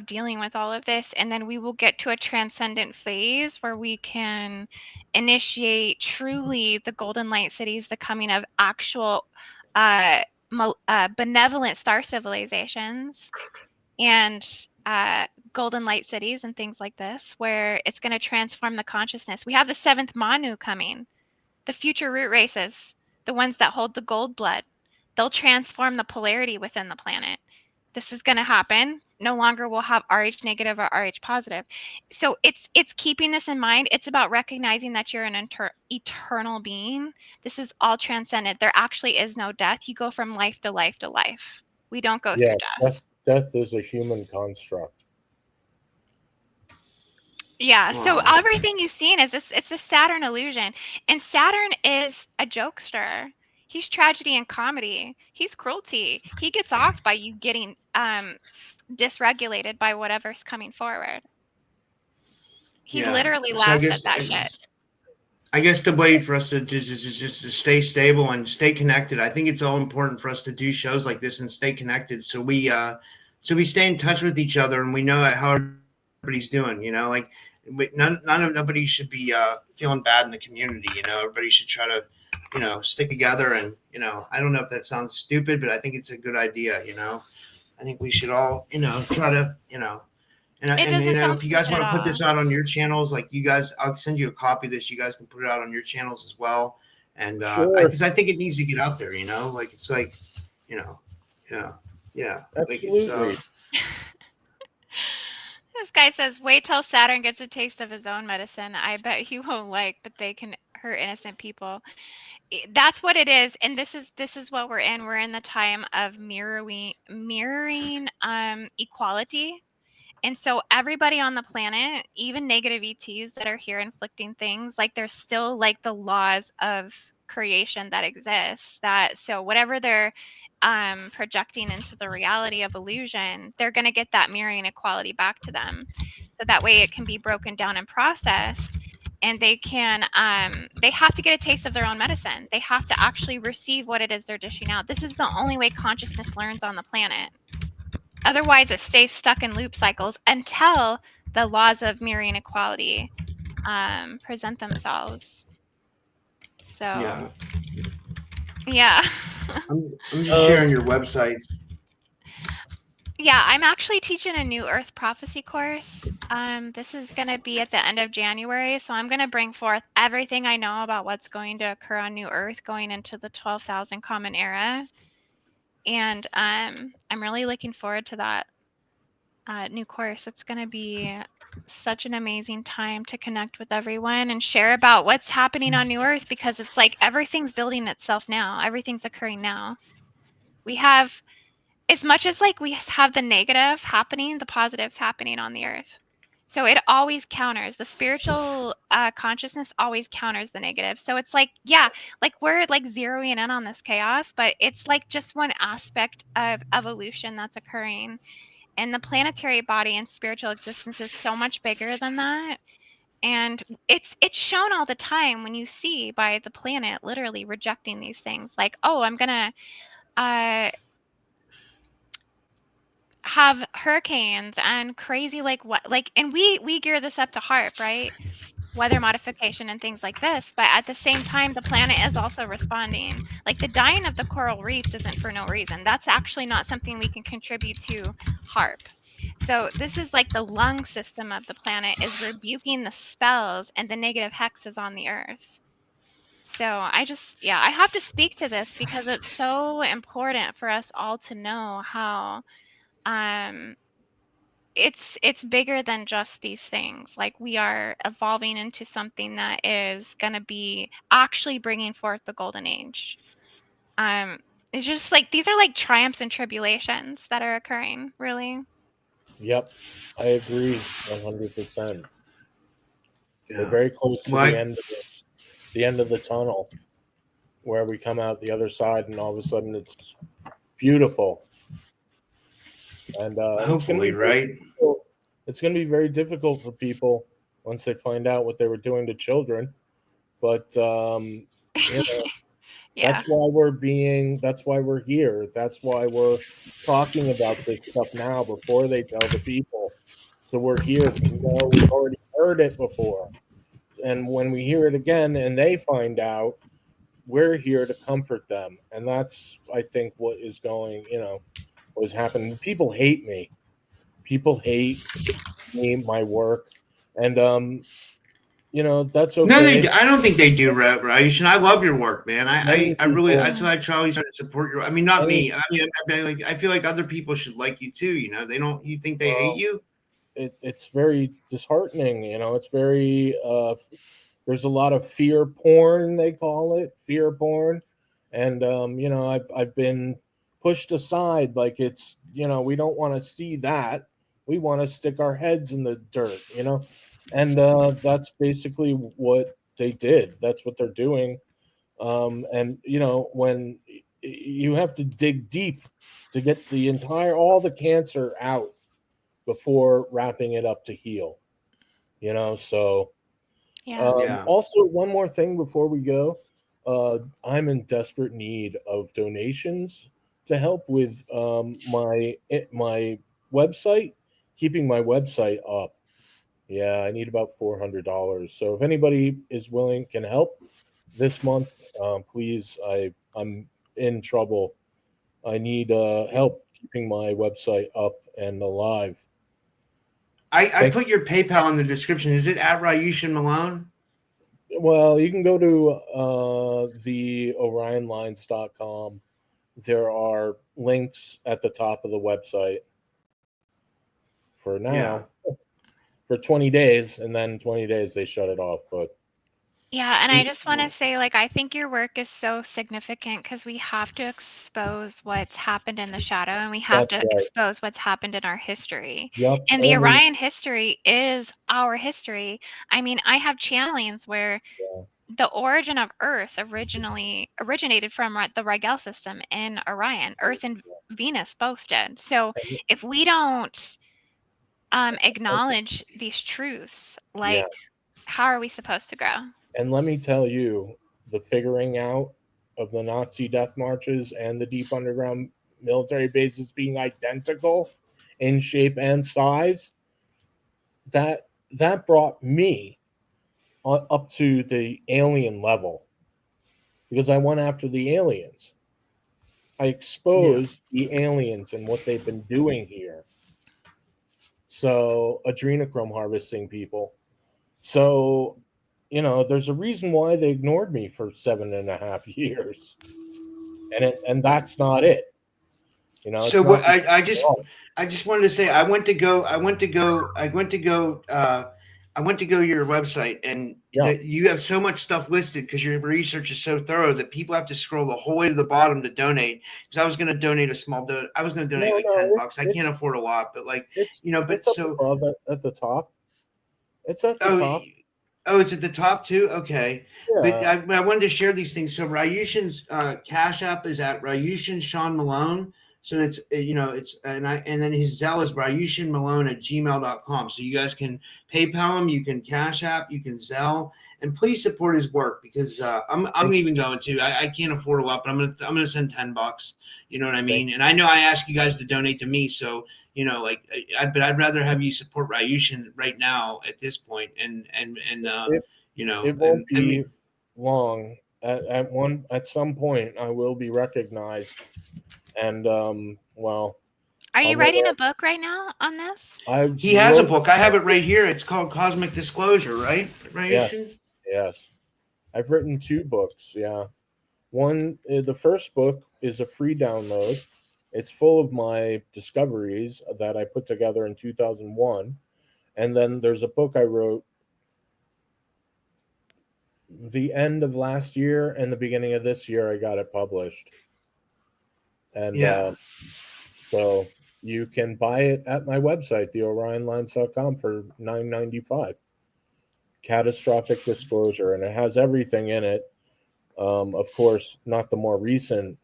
dealing with all of this, and then we will get to a transcendent phase where we can initiate truly the golden light cities, the coming of actual benevolent star civilizations and golden light cities and things like this, where it's going to transform the consciousness. We have the 7th Manu coming, the future root races, the ones that hold the gold blood. They'll transform the polarity within the planet. This is going to happen. No longer will have RH negative or RH positive. So it's keeping this in mind. It's about recognizing that you're an eternal being. This is all transcendent. There actually is no death. You go from life to life to life. We don't go Yeah, through death. death is a human construct. Yeah, so Wow. everything you've seen is this, it's a Saturn illusion. And Saturn is a jokester. He's tragedy and comedy. He's cruelty. He gets off by you getting dysregulated by whatever's coming forward. He Yeah. literally So laughs at that shit. I guess the way for us to just is just to stay stable and stay connected. I think it's all important for us to do shows like this and stay connected. So we stay in touch with each other and we know how everybody's doing. Like nobody should be feeling bad in the community. Everybody should try to stick together. And I don't know if that sounds stupid, but I think it's a good idea. I think we should all try to It doesn't sound if you guys stupid want at to put all. this out on your channels, like you guys, I'll send you a copy of this. You guys can put it out on your channels as well. And Sure, because I think it needs to get out there, like it's like, yeah, like it's absolutely. This guy says, wait till Saturn gets a taste of his own medicine. I bet he won't like, but they can hurt innocent people. That's what it is. And this is what we're in. We're in the time of mirroring equality. And so everybody on the planet, even negative ETs that are here inflicting things, like there's still like the laws of creation that exists. That so whatever they're projecting into the reality of illusion, they're going to get that mirroring equality back to them. So that way it can be broken down and processed, and they can they have to get a taste of their own medicine. They have to actually receive what it is they're dishing out. This is the only way consciousness learns on the planet. Otherwise it stays stuck in loop cycles until the laws of mirroring equality present themselves. So yeah. I'm just sharing your websites. Yeah, I'm actually teaching a new Earth prophecy course. This is going to be at the end of January, so I'm going to bring forth everything I know about what's going to occur on New Earth going into the 12,000 Common Era, and I'm really looking forward to that new course. It's going to be such an amazing time to connect with everyone and share about what's happening on New Earth, because it's like everything's building itself now. Everything's occurring now. We have, as much as like we have the negative happening, the positive's happening on the earth. So it always counters. The spiritual consciousness always counters the negative. So it's like, yeah, like we're like zeroing in on this chaos, but it's like just one aspect of evolution that's occurring. And the planetary body and spiritual existence is so much bigger than that. And it's shown all the time when you see by the planet literally rejecting these things. Like, oh, I'm gonna have hurricanes and crazy like what like, and we gear this up to HARP, right? Weather modification and things like this, but at the same time the planet is also responding. Like the dying of the coral reefs isn't for no reason. That's actually not something we can contribute to HARP. So this is like the lung system of the planet is rebuking the spells and the negative hexes on the earth. So I have to speak to this because it's so important for us all to know how it's bigger than just these things. Like we are evolving into something that is going to be actually bringing forth the golden age. It's just like these are like triumphs and tribulations that are occurring, really. Yep, I agree 100%. We're very close to the end of this, the end of the tunnel, where we come out the other side, and all of a sudden it's beautiful. And Hopefully, right? It's going to be very difficult for people once they find out what they were doing to children. But you know, Yeah. that's why we're here. That's why we're talking about this stuff now before they tell the people. So we're here. We've already heard it before. And when we hear it again and they find out, we're here to comfort them. And that's, I think, what is going, what is happening. People hate me. People hate me, my work. And, that's okay. No, I don't think they do, Ryushin. I love your work, man. I really, that's why I always try to support your. I mean, not me. I mean, like I feel like other people should like you too. They don't. You think they hate you? It's very disheartening. It's very. There's a lot of fear porn. They call it fear porn, and I've been pushed aside. Like it's we don't want to see that. We want to stick our heads in the dirt. And that's basically what they did. That's what they're doing. And when you have to dig deep to get all the cancer out before wrapping it up to heal, so also one more thing before we go, I'm in desperate need of donations to help with my website, keeping my website up. I need about $400. So if anybody is willing, can help this month, please. I'm in trouble. I need help keeping my website up and alive. I put your PayPal in the description. Is it at Ryushin Malone? Well, you can go to the OrionLines.com. There are links at the top of the website for now. For 20 days, and then 20 days they shut it off. But Yeah, and I just want to say, like, I think your work is so significant because we have to expose what's happened in the shadow, and we have That's to right. expose what's happened in our history. Yep. And the Only, Orion history is our history. I mean, I have channelings where yeah, the origin of Earth originally originated from the Rigel system in Orion. Earth and Venus both did. So and- if we don't acknowledge these truths, yeah. like, how are we supposed to grow? And let me tell you, the figuring out of the Nazi death marches and the deep underground military bases being identical in shape and size, that brought me up to the alien level, because I went after the aliens. I exposed the aliens and what they've been doing here. So, adrenochrome harvesting people. So, there's a reason why they ignored me for 7.5 years. And that's not it. So it's what not I just wanted to say, I went to go your website, and Yeah. you have so much stuff listed because your research is so thorough that people have to scroll the whole way to the bottom to donate. Because I was going to donate I was going to donate like $10. I can't afford a lot, but like, but it's up so above at the top. It's at the top. Oh, it's at the top too. Okay, but Yeah. I wanted to share these things. So Ryushin's Cash App is at Ryushin Sean Malone. So it's it's and then his Zelle is RyushinMalone@gmail.com. So you guys can PayPal him, you can Cash App, you can Zelle, and please support his work because I'm even going to. I can't afford a lot, but I'm gonna send $10. You know what I mean? And I know I asked you guys to donate to me, so but I'd rather have you support Ryushin right now at this point, and it won't be long. At some point, I will be recognized, and well. Are you writing a book right now on this? He has a book. I have it right here. It's called Cosmic Disclosure, right? Ryushin? Yes. I've written 2 books. Yeah. One, the first book is a free download. It's full of my discoveries that I put together in 2001. And then there's a book I wrote the end of last year and the beginning of this year. I got it published. And so you can buy it at my website, theorionlines.com, for $9.95. Catastrophic Disclosure. And it has everything in it. Of course, not the more recent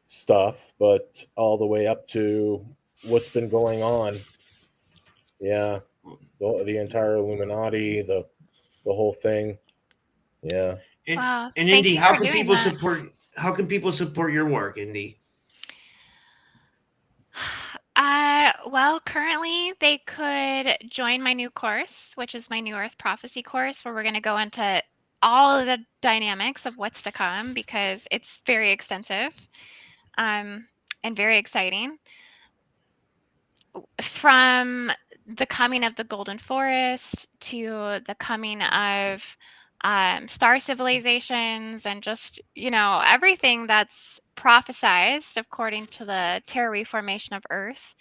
stuff, but all the way up to what's been going on. Yeah, the entire Illuminati, the whole thing. Yeah. Wow. And Thank Indy, you how for can doing people that. support? How can people support your work, Indy? Well, currently they could join my new course, which is my New Earth Prophecy course, where we're going to go into all of the dynamics of what's to come because it's very extensive and very exciting. From the coming of the Golden Forest to the coming of star civilizations and just, everything that's prophesized according to the terra reformation of Earth.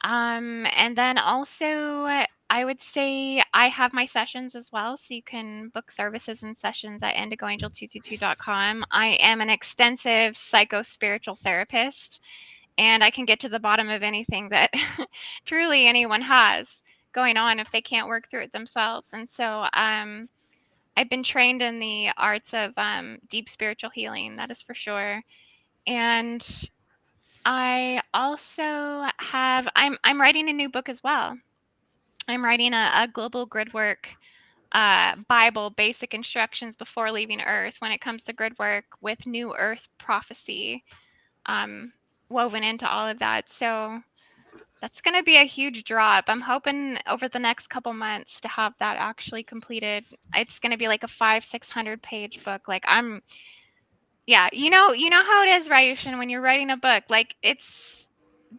And then also, I would say I have my sessions as well. So you can book services and sessions at indigoangel222.com. I am an extensive psycho-spiritual therapist, and I can get to the bottom of anything that truly anyone has going on if they can't work through it themselves. And so I've been trained in the arts of deep spiritual healing, that is for sure. And I also have I'm writing a new book as well. I'm writing a global gridwork Bible, basic instructions before leaving Earth when it comes to gridwork with new Earth prophecy woven into all of that. So that's going to be a huge drop. I'm hoping over the next couple months to have that actually completed. It's going to be like a 500-600 page book. Like yeah, you know how it is, Ryushin, when you're writing a book, like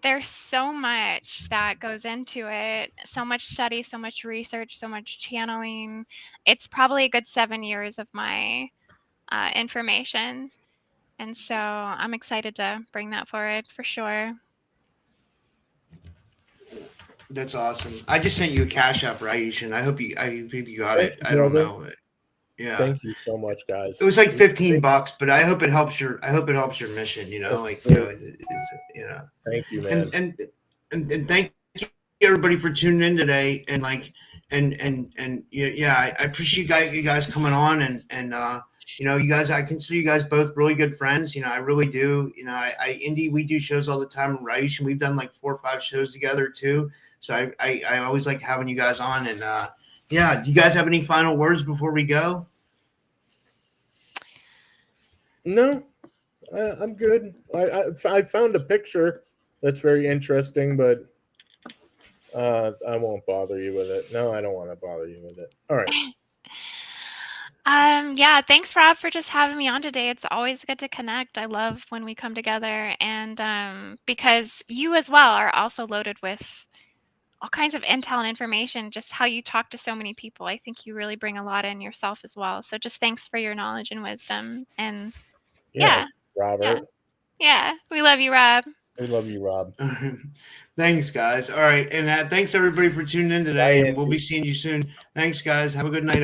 there's so much that goes into it, so much study, so much research, so much channeling. It's probably a good 7 years of my information. And so I'm excited to bring that forward for sure. That's awesome. I just sent you a Cash App, Ryushin. I hope you got it. I don't know. Yeah. Thank you so much, guys. It was like $15, but I hope it helps your mission, you know, like, you know, Thank you, man. And thank you everybody for tuning in today. And like, and I appreciate you guys coming on and you know, you guys, I consider you guys both really good friends. You know, I really do. You know, Indy, we do shows all the time. Ryushin, we've done like 4 or 5 shows together too. So I always like having you guys on. And yeah, do you guys have any final words before we go? No, I'm good. I found a picture that's very interesting, but I won't bother you with it. No, I don't want to bother you with it. All right. Yeah, thanks, Rob, for just having me on today. It's always good to connect. I love when we come together, and because you as well are also loaded with all kinds of intel and information, just how you talk to so many people. I think you really bring a lot in yourself as well. So just thanks for your knowledge and wisdom. And yeah, Robert. yeah, we love you, Rob. We love you, Rob. Thanks, guys. All right. And thanks everybody for tuning in today. And we'll be seeing you soon. Thanks, guys. Have a good night, everybody.